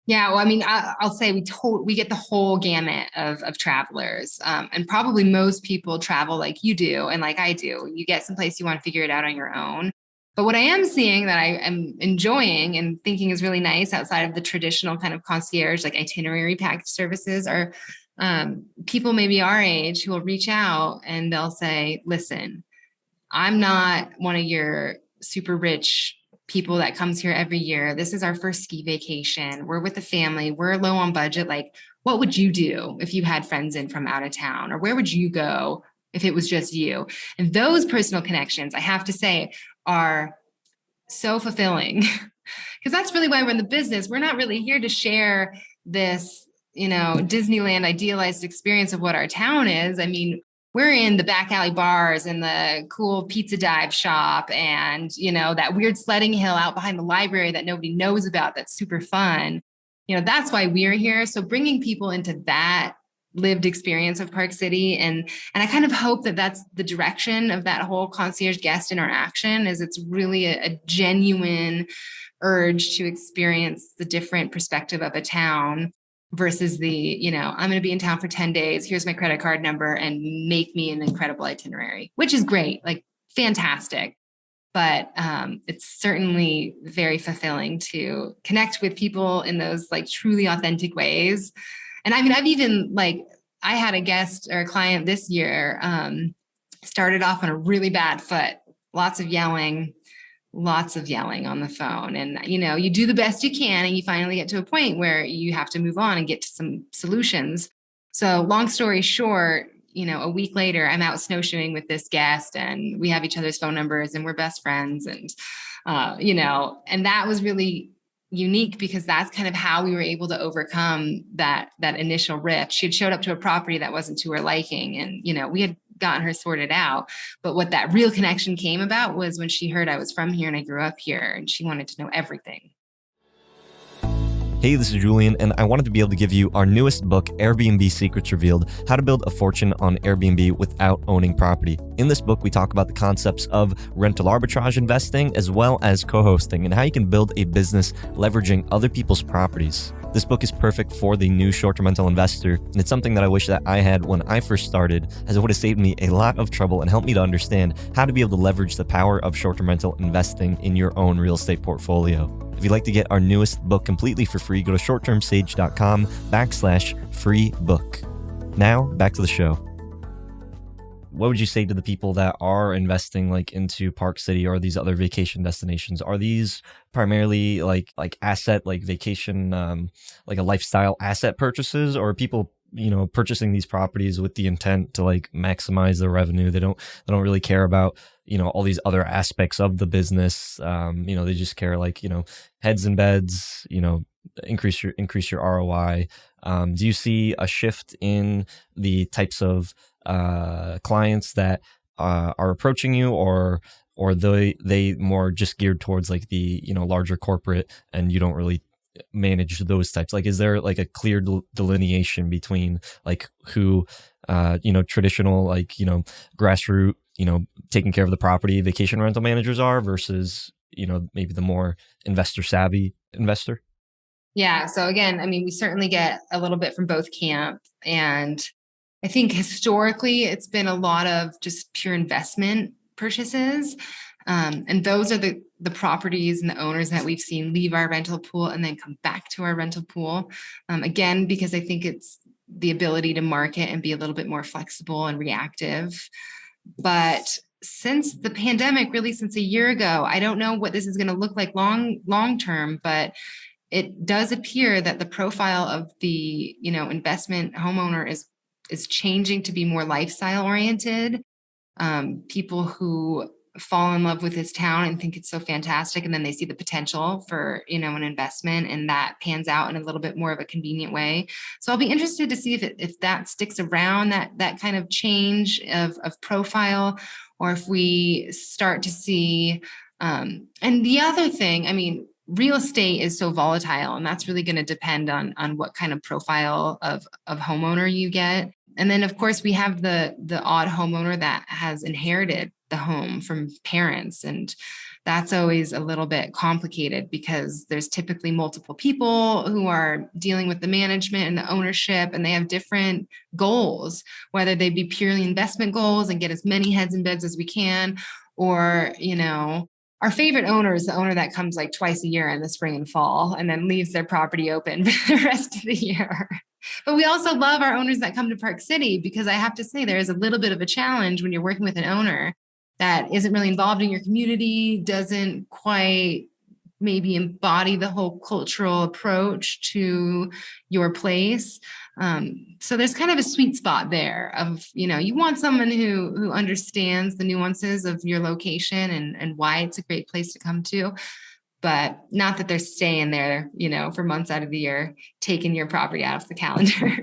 Yeah, well, I mean, I'll say we get the whole gamut of travelers, and probably most people travel like you do and like I do. You get someplace, you want to figure it out on your own. But what I am seeing that I am enjoying and thinking is really nice outside of the traditional kind of concierge, like itinerary package services, are people maybe our age who will reach out and they'll say, listen, I'm not one of your super rich people that comes here every year. This is our first ski vacation. We're with the family. We're low on budget. Like, what would you do if you had friends in from out of town? Or where would you go if it was just you? And those personal connections, I have to say, are so fulfilling because that's really why we're in the business. We're not really here to share this, Disneyland idealized experience of what our town is. I mean, we're in the back alley bars and the cool pizza dive shop and, that weird sledding hill out behind the library that nobody knows about. That's super fun. That's why we're here. So bringing people into that lived experience of Park City. And I kind of hope that that's the direction of that whole concierge guest interaction, is it's really a genuine urge to experience the different perspective of a town versus the, I'm going to be in town for 10 days. Here's my credit card number and make me an incredible itinerary, which is great, like fantastic. But it's certainly very fulfilling to connect with people in those like truly authentic ways. And I mean, I had a guest or a client this year, started off on a really bad foot, lots of yelling on the phone. And, you do the best you can and you finally get to a point where you have to move on and get to some solutions. So long story short, a week later, I'm out snowshoeing with this guest and we have each other's phone numbers and we're best friends. And, and that was really unique because that's kind of how we were able to overcome that initial rift. She had showed up to a property that wasn't to her liking and, we had gotten her sorted out. But what that real connection came about was when she heard I was from here and I grew up here and she wanted to know everything. Hey, this is Julian, and I wanted to be able to give you our newest book, Airbnb Secrets Revealed: How to Build a Fortune on Airbnb Without Owning Property. In this book, we talk about the concepts of rental arbitrage investing as well as co-hosting and how you can build a business leveraging other people's properties. This book is perfect for the new short-term rental investor, and it's something that I wish that I had when I first started, as it would have saved me a lot of trouble and helped me to understand how to be able to leverage the power of short-term rental investing in your own real estate portfolio. If you'd like to get our newest book completely for free, go to shorttermsage.com/free book. Now, back to the show. What would you say to the people that are investing like into Park City or these other vacation destinations? Are these primarily like asset, like vacation, like a lifestyle asset purchases, or are people, purchasing these properties with the intent to like maximize their revenue? They don't really care about, all these other aspects of the business. They just care like, heads and beds, increase your ROI. Do you see a shift in the types of clients that are approaching you, or they more just geared towards like the larger corporate, and you don't really manage those types? Like, is there like a clear delineation between like who traditional like grassroot taking care of the property vacation rental managers are versus maybe the more investor savvy investor? Yeah. So again, I mean, we certainly get a little bit from both camp, and I think historically it's been a lot of just pure investment purchases. And those are the properties and the owners that we've seen leave our rental pool and then come back to our rental pool. Again, because I think it's the ability to market and be a little bit more flexible and reactive. But since the pandemic, really since a year ago, I don't know what this is going to look like long term, but it does appear that the profile of the, investment homeowner is changing to be more lifestyle oriented. People who fall in love with this town and think it's so fantastic, and then they see the potential for, an investment, and that pans out in a little bit more of a convenient way. So I'll be interested to see if that sticks around, that kind of change of profile, or if we start to see, and the other thing, I mean, real estate is so volatile, and that's really going to depend on what kind of profile of homeowner you get. And then, of course, we have the odd homeowner that has inherited the home from parents. And that's always a little bit complicated because there's typically multiple people who are dealing with the management and the ownership, and they have different goals, whether they be purely investment goals and get as many heads in beds as we can, or, our favorite owner is the owner that comes like twice a year in the spring and fall and then leaves their property open for the rest of the year. But we also love our owners that come to Park City, because I have to say there is a little bit of a challenge when you're working with an owner that isn't really involved in your community, doesn't quite maybe embody the whole cultural approach to your place. So there's kind of a sweet spot there of, you want someone who understands the nuances of your location and why it's a great place to come to, but not that they're staying there, for months out of the year, taking your property out of the calendar.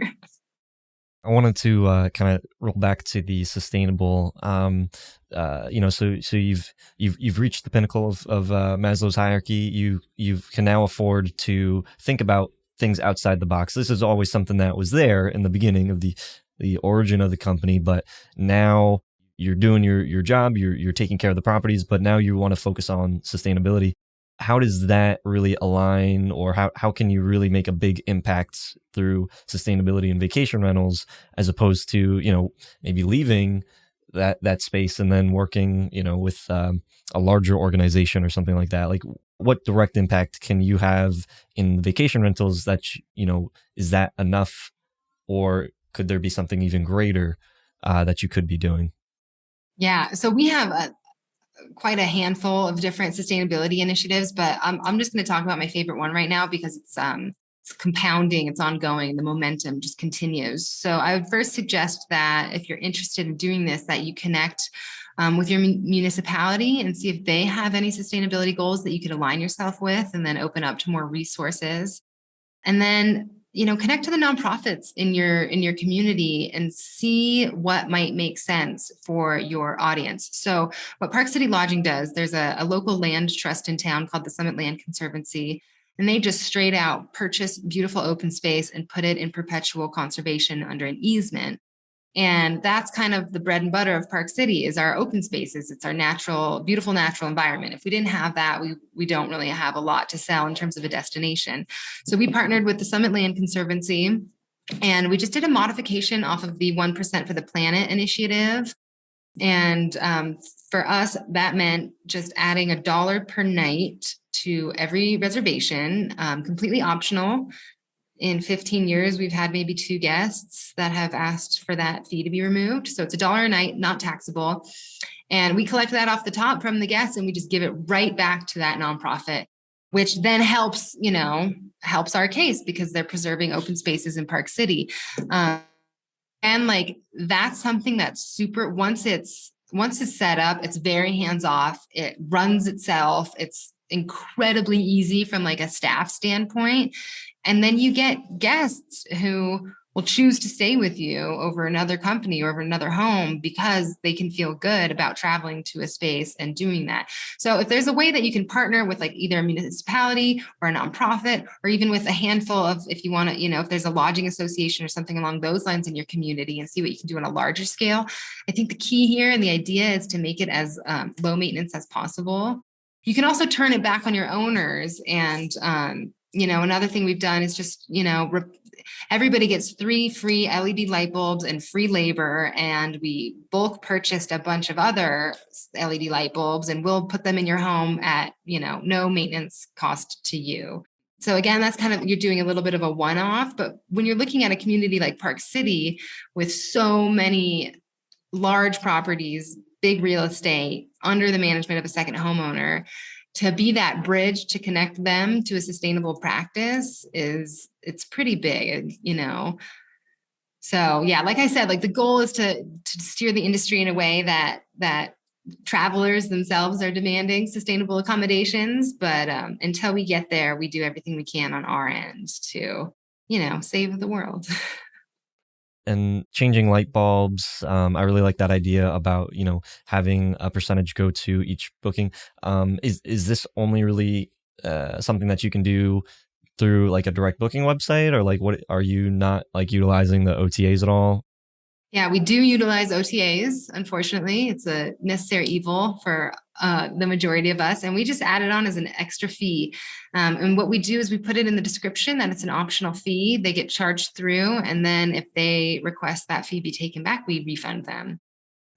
I wanted to kind of roll back to the sustainable. So you've reached the pinnacle of Maslow's hierarchy. You can now afford to think about things outside the box. This is always something that was there in the beginning of the origin of the company, but now you're doing your job. You're taking care of the properties, but now you want to focus on sustainability. How does that really align, or how can you really make a big impact through sustainability and vacation rentals, as opposed to, maybe leaving that space and then working, with a larger organization or something like that? Like, what direct impact can you have in vacation rentals that, is that enough, or could there be something even greater that you could be doing? Yeah. So we have quite a handful of different sustainability initiatives, but I'm just going to talk about my favorite one right now because it's compounding, it's ongoing, the momentum just continues. So I would first suggest that if you're interested in doing this, that you connect with your municipality and see if they have any sustainability goals that you could align yourself with, and then open up to more resources. And then, connect to the nonprofits in your community and see what might make sense for your audience. So what Park City Lodging does, there's a local land trust in town called the Summit Land Conservancy, and they just straight out purchase beautiful open space and put it in perpetual conservation under an easement. And that's kind of the bread and butter of Park City, is our open spaces. It's our beautiful natural environment. If we didn't have that, we don't really have a lot to sell in terms of a destination. So we partnered with the Summit Land Conservancy, and we just did a modification off of the 1% for the Planet initiative. And for us, that meant just adding $1 per night to every reservation, completely optional. In 15 years, we've had maybe 2 guests that have asked for that fee to be removed. So it's $1 a night, not taxable. And we collect that off the top from the guests, and we just give it right back to that nonprofit, which then helps our case because they're preserving open spaces in Park City. And like, that's something that's super, once it's set up, it's very hands-off. It runs itself. It's incredibly easy from like a staff standpoint. And then you get guests who will choose to stay with you over another company or over another home because they can feel good about traveling to a space and doing that. So if there's a way that you can partner with like either a municipality or a nonprofit, or even with a handful of, if you want to, if there's a lodging association or something along those lines in your community, and see what you can do on a larger scale. I think the key here and the idea is to make it as low maintenance as possible. You can also turn it back on your owners. And, another thing we've done is just, everybody gets 3 free LED light bulbs and free labor. And we bulk purchased a bunch of other LED light bulbs, and we'll put them in your home at, no maintenance cost to you. So again, that's kind of, you're doing a little bit of a one-off. But when you're looking at a community like Park City with so many large properties, big real estate under the management of a second homeowner, to be that bridge to connect them to a sustainable practice it's pretty big, So yeah, like I said, like the goal is to steer the industry in a way that travelers themselves are demanding sustainable accommodations. But until we get there, we do everything we can on our end to, save the world. And changing light bulbs, I really like that idea about having a percentage go to each booking. Is this only really something that you can do through like a direct booking website, or like what are you not like utilizing the OTAs at all? Yeah, we do utilize OTAs. Unfortunately, it's a necessary evil for the majority of us. And we just add it on as an extra fee. And what we do is we put it in the description that it's an optional fee. They get charged through. And then if they request that fee be taken back, we refund them.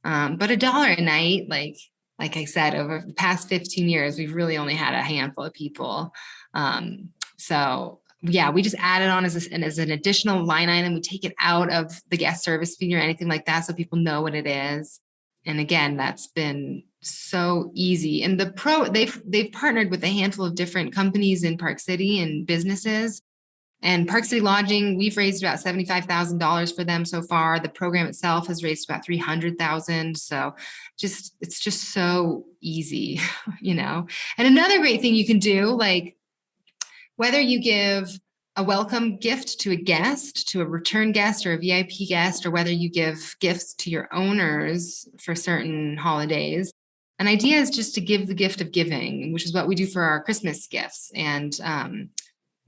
But $1 a night, like I said, over the past 15 years, we've really only had a handful of people. So yeah, we just add it on as an additional line item. We take it out of the guest service fee or anything like that, so people know what it is. And again, that's been so easy. And they've partnered with a handful of different companies in Park City and businesses. And Park City Lodging, we've raised about $75,000 for them so far. The program itself has raised about $300,000. So it's just so easy, And another great thing you can do, like, whether you give a welcome gift to a guest, to a return guest or a VIP guest, or whether you give gifts to your owners for certain holidays, an idea is just to give the gift of giving, which is what we do for our Christmas gifts. And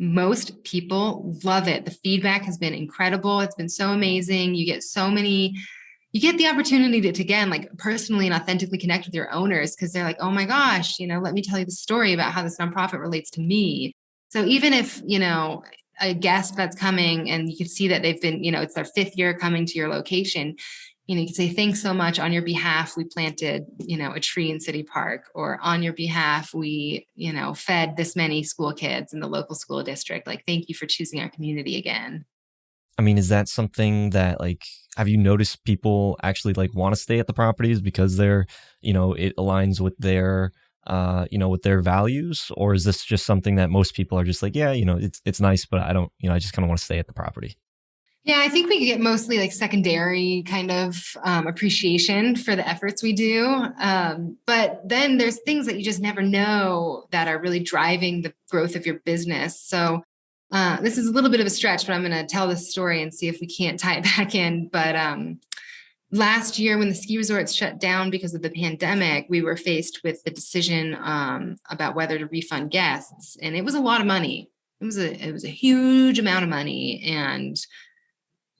most people love it. The feedback has been incredible. It's been so amazing. You get the opportunity to again, like personally and authentically connect with your owners, because they're like, oh my gosh, let me tell you the story about how this nonprofit relates to me. So even if, a guest that's coming and you can see that they've been, it's their 5th year coming to your location, you can say, thanks so much. On your behalf, we planted, a tree in City Park, or on your behalf, we, fed this many school kids in the local school district. Like, thank you for choosing our community again. I mean, is that something that like, have you noticed people actually like want to stay at the properties because they're, it aligns with their with their values? Or is this just something that most people are just like, yeah, it's nice, but I don't, I just kind of want to stay at the property? Yeah, I think we get mostly like secondary kind of appreciation for the efforts we do. But then there's things that you just never know that are really driving the growth of your business. So this is a little bit of a stretch, but I'm going to tell this story and see if we can't tie it back in. But last year, when the ski resorts shut down because of the pandemic, we were faced with the decision about whether to refund guests, and it was a lot of money. It was a huge amount of money, and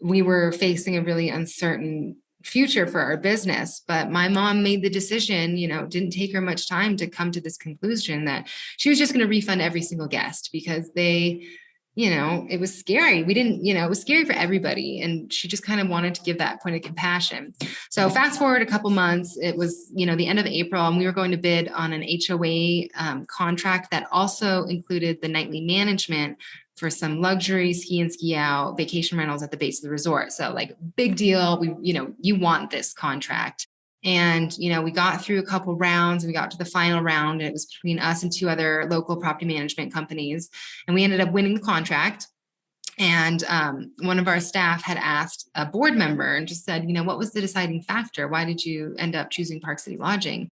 we were facing a really uncertain future for our business. But my mom made the decision, didn't take her much time to come to this conclusion that she was just going to refund every single guest, because it was scary. We didn't, it was scary for everybody. And she just kind of wanted to give that point of compassion. So fast forward a couple months, it was, the end of April, and we were going to bid on an HOA contract that also included the nightly management for some luxury ski and ski out vacation rentals at the base of the resort. So like, big deal. You want this contract. And, we got through a couple rounds, and we got to the final round, and it was between us and 2 other local property management companies. And we ended up winning the contract. And one of our staff had asked a board member and just said, what was the deciding factor? Why did you end up choosing Park City Lodging?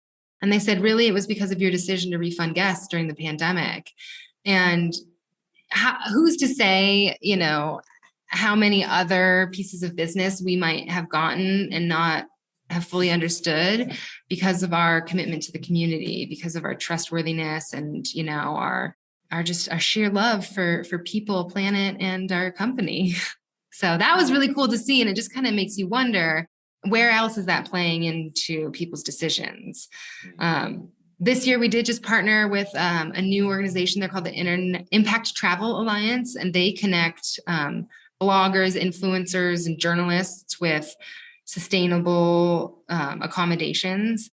And they said, really, it was because of your decision to refund guests during the pandemic. And who's to say, how many other pieces of business we might have gotten and not have fully understood because of our commitment to the community, because of our trustworthiness, and our sheer love for people, planet, and our company. So that was really cool to see, and it just kind of makes you wonder, where else is that playing into people's decisions? This year, we did just partner with a new organization. They're called the Impact Travel Alliance, and they connect bloggers, influencers, and journalists with sustainable accommodations.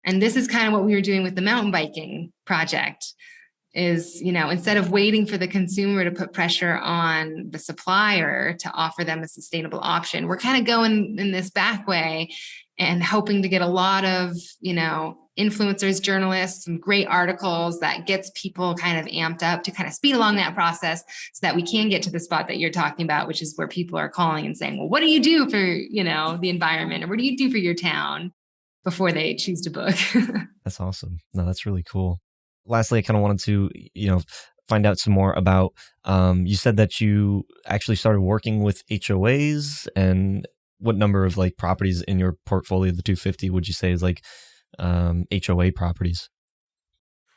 And this is kind of what we were doing with the mountain biking project. is, instead of waiting for the consumer to put pressure on the supplier to offer them a sustainable option, we're kind of going in this back way and hoping to get a lot of, influencers, journalists, some great articles that gets people kind of amped up to kind of speed along that process so that we can get to the spot that you're talking about, which is where people are calling and saying, well, what do you do for, the environment, or what do you do for your town, before they choose to book? That's awesome. No, that's really cool. Lastly, I kind of wanted to, find out some more about, you said that you actually started working with HOAs, and what number of like properties in your portfolio, the 250, would you say is like HOA properties?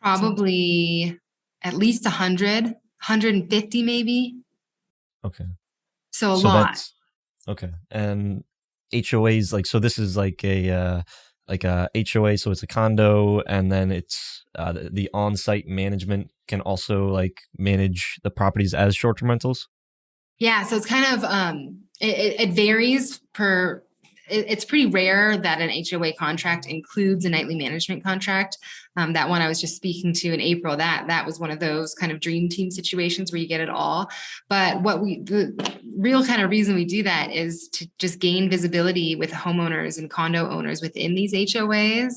Probably at least 100, 150 maybe. Okay. So a So lot. that's okay. And HOAs, like, so this is like a HOA, so it's a condo, and then it's the on-site management can also like manage the properties as short-term rentals. Yeah, so it's kind of it varies per. It's pretty rare that an HOA contract includes a nightly management contract. That one I was just speaking to in April, that was one of those kind of dream team situations where you get it all. But the real kind of reason we do that is to just gain visibility with homeowners and condo owners within these HOAs,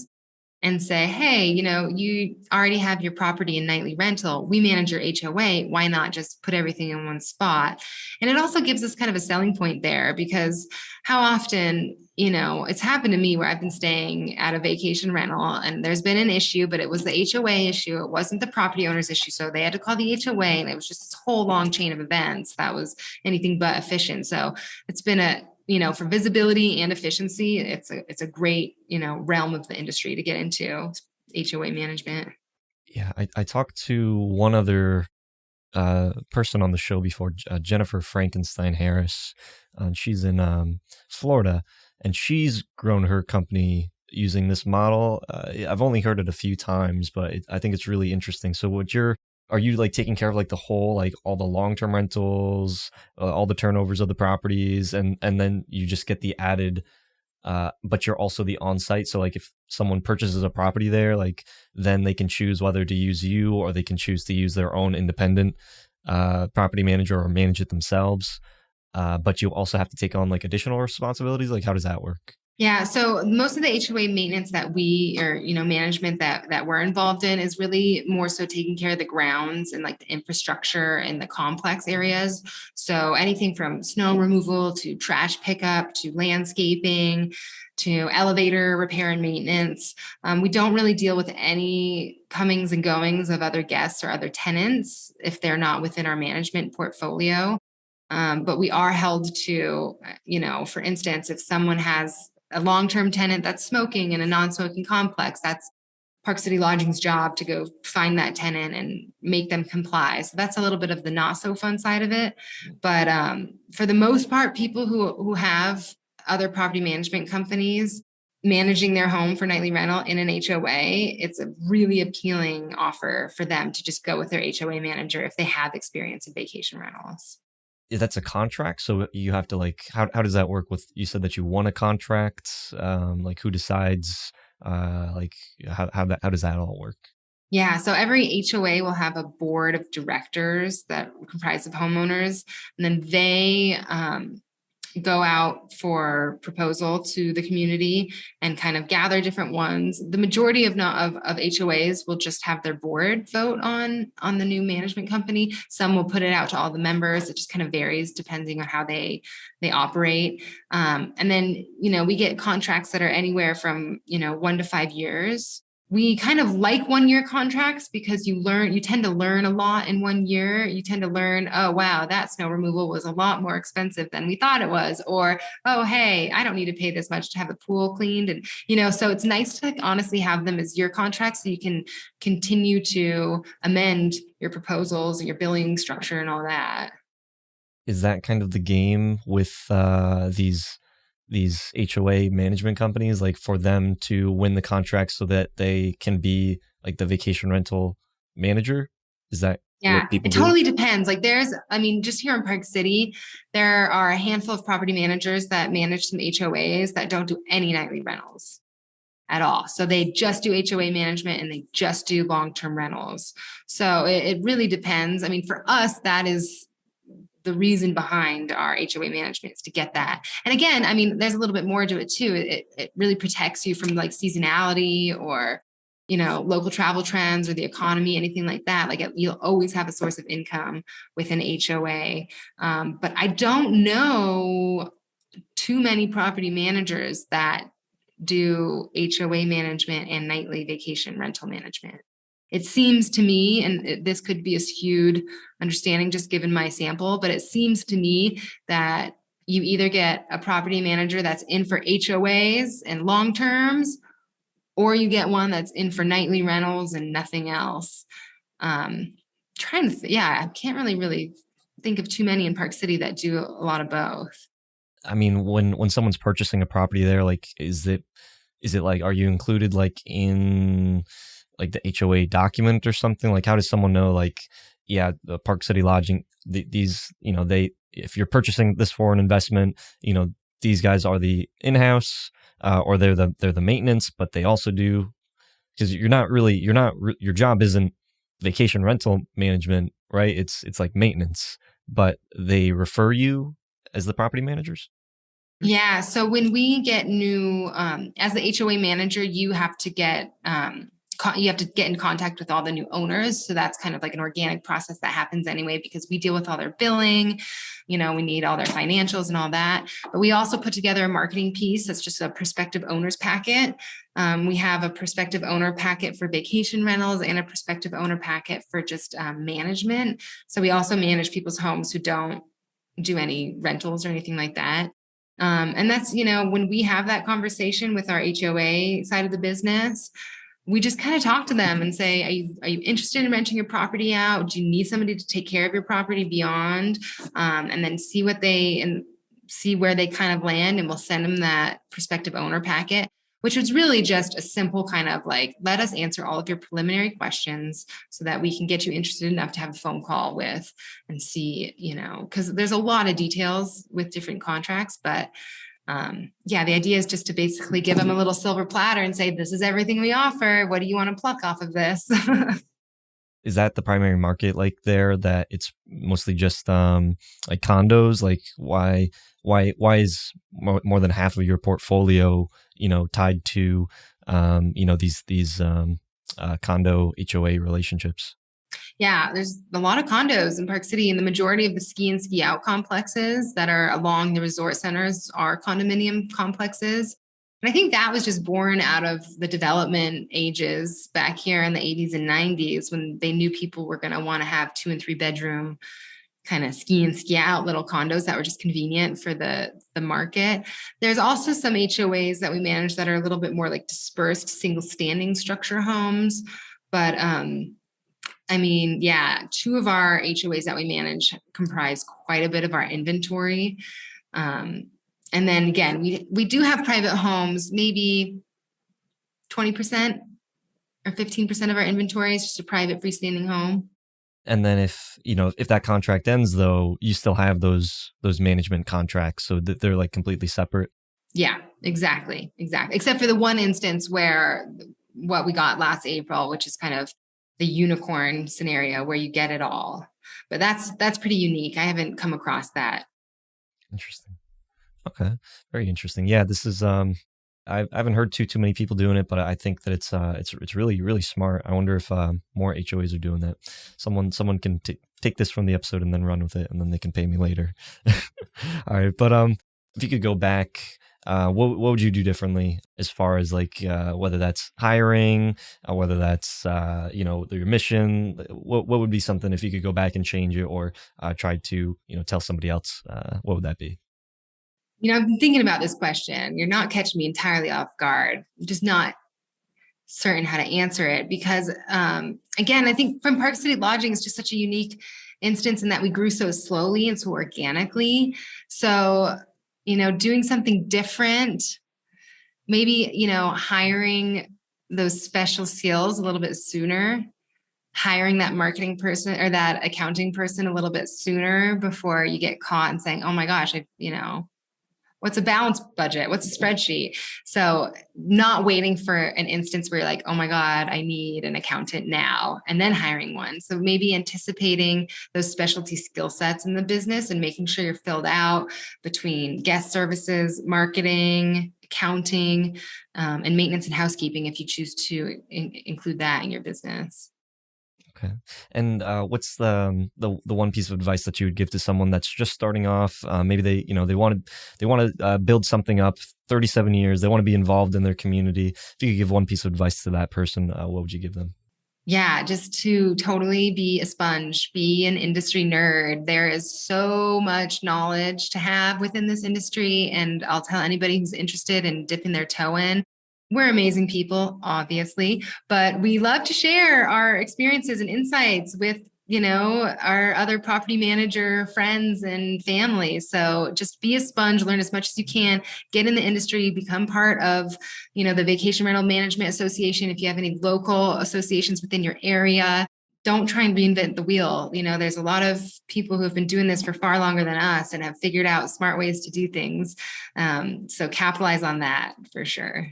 and say, hey, you already have your property in nightly rental. We manage your HOA. Why not just put everything in one spot? And it also gives us kind of a selling point there, because how often, it's happened to me where I've been staying at a vacation rental and there's been an issue, but it was the HOA issue. It wasn't the property owner's issue. So they had to call the HOA, and it was just this whole long chain of events that was anything but efficient. So it's been for visibility and efficiency, it's a great, realm of the industry to get into, HOA management. Yeah, I talked to one other person on the show before, Jennifer Frankenstein Harris. She's in Florida, and she's grown her company using this model. I've only heard it a few times, but I think it's really interesting. So are you like taking care of like the whole, like all the long-term rentals, all the turnovers of the properties, and then you just get the added, but you're also the on-site. So like if someone purchases a property there, like then they can choose whether to use you, or they can choose to use their own independent property manager or manage it themselves. But you also have to take on like additional responsibilities. Like, how does that work? Yeah, so most of the HOA maintenance that management that we're involved in is really more so taking care of the grounds and like the infrastructure and the complex areas. So anything from snow removal to trash pickup to landscaping to elevator repair and maintenance. We don't really deal with any comings and goings of other guests or other tenants if they're not within our management portfolio. But we are held to, for instance, if someone has a long-term tenant that's smoking in a non-smoking complex, that's Park City Lodging's job to go find that tenant and make them comply. So that's a little bit of the not so fun side of it. But for the most part, people who have other property management companies managing their home for nightly rental in an HOA, it's a really appealing offer for them to just go with their HOA manager if they have experience in vacation rentals. That's a contract, so you have to like, how does that work? With, you said that you won a contract, like who decides, like how does that all work? Yeah, so every HOA will have a board of directors that comprise of homeowners, and then they go out for proposal to the community and kind of gather different ones. The majority of HOAs will just have their board vote on the new management company. Some will put it out to all the members. It just kind of varies depending on how they operate. And then, we get contracts that are anywhere from, 1 to 5 years. We kind of like 1-year contracts because you tend to learn a lot in 1 year. You tend to learn, oh, wow, that snow removal was a lot more expensive than we thought it was. Or, oh, hey, I don't need to pay this much to have the pool cleaned. And, so it's nice to honestly have them as year contracts so you can continue to amend your proposals and your billing structure and all that. Is that kind of the game with these HOA management companies, like for them to win the contract so that they can be like the vacation rental manager? Is that Yeah, what people it do? totally depends. Like just here in Park City, there are a handful of property managers that manage some HOAs that don't do any nightly rentals at all. So they just do HOA management and they just do long-term rentals. So it really depends. I mean, for us, that is the reason behind our HOA management, is to get that. And again, I mean, there's a little bit more to it too. It really protects you from like seasonality or, local travel trends or the economy, anything like that. Like you'll always have a source of income with an HOA. But I don't know too many property managers that do HOA management and nightly vacation rental management. It seems to me, and this could be a skewed understanding just given my sample, but it seems to me that you either get a property manager that's in for HOAs and long terms, or you get one that's in for nightly rentals and nothing else. I can't really think of too many in Park City that do a lot of both. I mean, when someone's purchasing a property there, like, is it like, are you included like in like the HOA document or something? Like, how does someone know, like, yeah, the Park City Lodging, these, if you're purchasing this for an investment, these guys are the in-house, or they're the maintenance, but they also do, because your job isn't vacation rental management, right? It's like maintenance, but they refer you as the property managers. Yeah. So when we get new, as the HOA manager, you have to get in contact with all the new owners. So that's kind of like an organic process that happens anyway, because we deal with all their billing, we need all their financials and all that. But we also put together a marketing piece that's just a prospective owners packet. We have a prospective owner packet for vacation rentals and a prospective owner packet for just management. So we also manage people's homes who don't do any rentals or anything like that. And that's, when we have that conversation with our HOA side of the business, we just kind of talk to them and say, are you interested in renting your property out? Do you need somebody to take care of your property beyond? And then see where they kind of land. And we'll send them that prospective owner packet, which was really just a simple kind of like, let us answer all of your preliminary questions so that we can get you interested enough to have a phone call with and see, because there's a lot of details with different contracts, but the idea is just to basically give them a little silver platter and say, this is everything we offer. What do you want to pluck off of this? Is that the primary market like there, that it's mostly just like condos? Like why is more than half of your portfolio, tied to these condo HOA relationships? Yeah, there's a lot of condos in Park City, and the majority of the ski and ski out complexes that are along the resort centers are condominium complexes. And I think that was just born out of the development ages back here in the 80s and 90s, when they knew people were going to want to have 2 and 3 bedroom kind of ski and ski out little condos that were just convenient for the market. There's also some HOAs that we manage that are a little bit more like dispersed single standing structure homes. But 2 of our HOAs that we manage comprise quite a bit of our inventory. And then again, we do have private homes, maybe 20% or 15% of our inventory is just a private freestanding home. And then if that contract ends, though, you still have those management contracts, so that they're like completely separate. Yeah, exactly. Except for the one instance where what we got last April, which is kind of the unicorn scenario where you get it all. But that's pretty unique. I haven't come across that. Interesting. Okay. Very interesting. Yeah, this is I haven't heard too many people doing it, but I think that it's really, really smart. I wonder if more HOAs are doing that. Someone can take this from the episode and then run with it, and then they can pay me later. All right, but if you could go back, what would you do differently as far as like whether that's hiring, whether that's your mission? What would be something if you could go back and change it, or try to tell somebody else? What would that be? I've been thinking about this question. You're not catching me entirely off guard. I'm just not certain how to answer it because, again, I think from Park City Lodging is just such a unique instance in that we grew so slowly and so organically. So, doing something different, maybe, hiring those special skills a little bit sooner, hiring that marketing person or that accounting person a little bit sooner before you get caught and saying, oh my gosh, What's a balanced budget? What's a spreadsheet? So not waiting for an instance where you're like, oh my God, I need an accountant now, and then hiring one. So maybe anticipating those specialty skill sets in the business and making sure you're filled out between guest services, marketing, accounting, and maintenance and housekeeping if you choose to include that in your business. Okay. And what's the one piece of advice that you would give to someone that's just starting off? Maybe they want to build something up. 37 years, they want to be involved in their community. If you could give one piece of advice to that person, what would you give them? Yeah, just to totally be a sponge, be an industry nerd. There is so much knowledge to have within this industry. And I'll tell anybody who's interested in dipping their toe in, we're amazing people, obviously, but we love to share our experiences and insights with, our other property manager friends and family. So just be a sponge, learn as much as you can, get in the industry, become part of, the Vacation Rental Management Association. If you have any local associations within your area, don't try and reinvent the wheel. There's a lot of people who have been doing this for far longer than us and have figured out smart ways to do things. So capitalize on that for sure.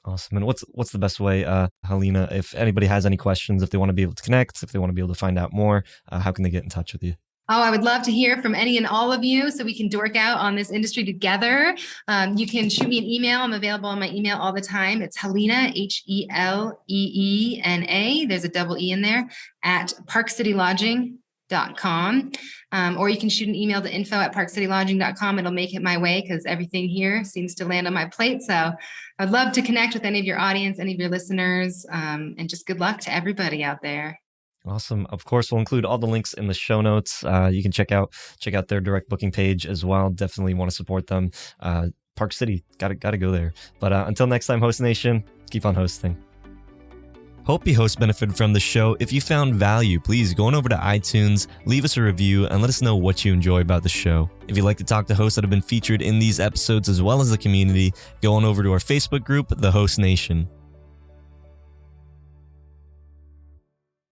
Awesome. And what's the best way, Heleena, if anybody has any questions, if they want to be able to connect, if they want to be able to find out more, how can they get in touch with you? Oh, I would love to hear from any and all of you so we can dork out on this industry together. You can shoot me an email. I'm available on my email all the time. It's Heleena, Heleena. There's a double E in there, at parkcitylodging.com. Or you can shoot an email to info@parkcitylodging.com. It'll make it my way because everything here seems to land on my plate. So I'd love to connect with any of your audience, any of your listeners, and just good luck to everybody out there. Awesome. Of course, we'll include all the links in the show notes. You can check out their direct booking page as well. Definitely want to support them. Park City, gotta go there. But until next time, Host Nation, keep on hosting. Hope you hosts benefited from the show. If you found value, please go on over to iTunes, leave us a review, and let us know what you enjoy about the show. If you'd like to talk to hosts that have been featured in these episodes as well as the community, go on over to our Facebook group, The Host Nation.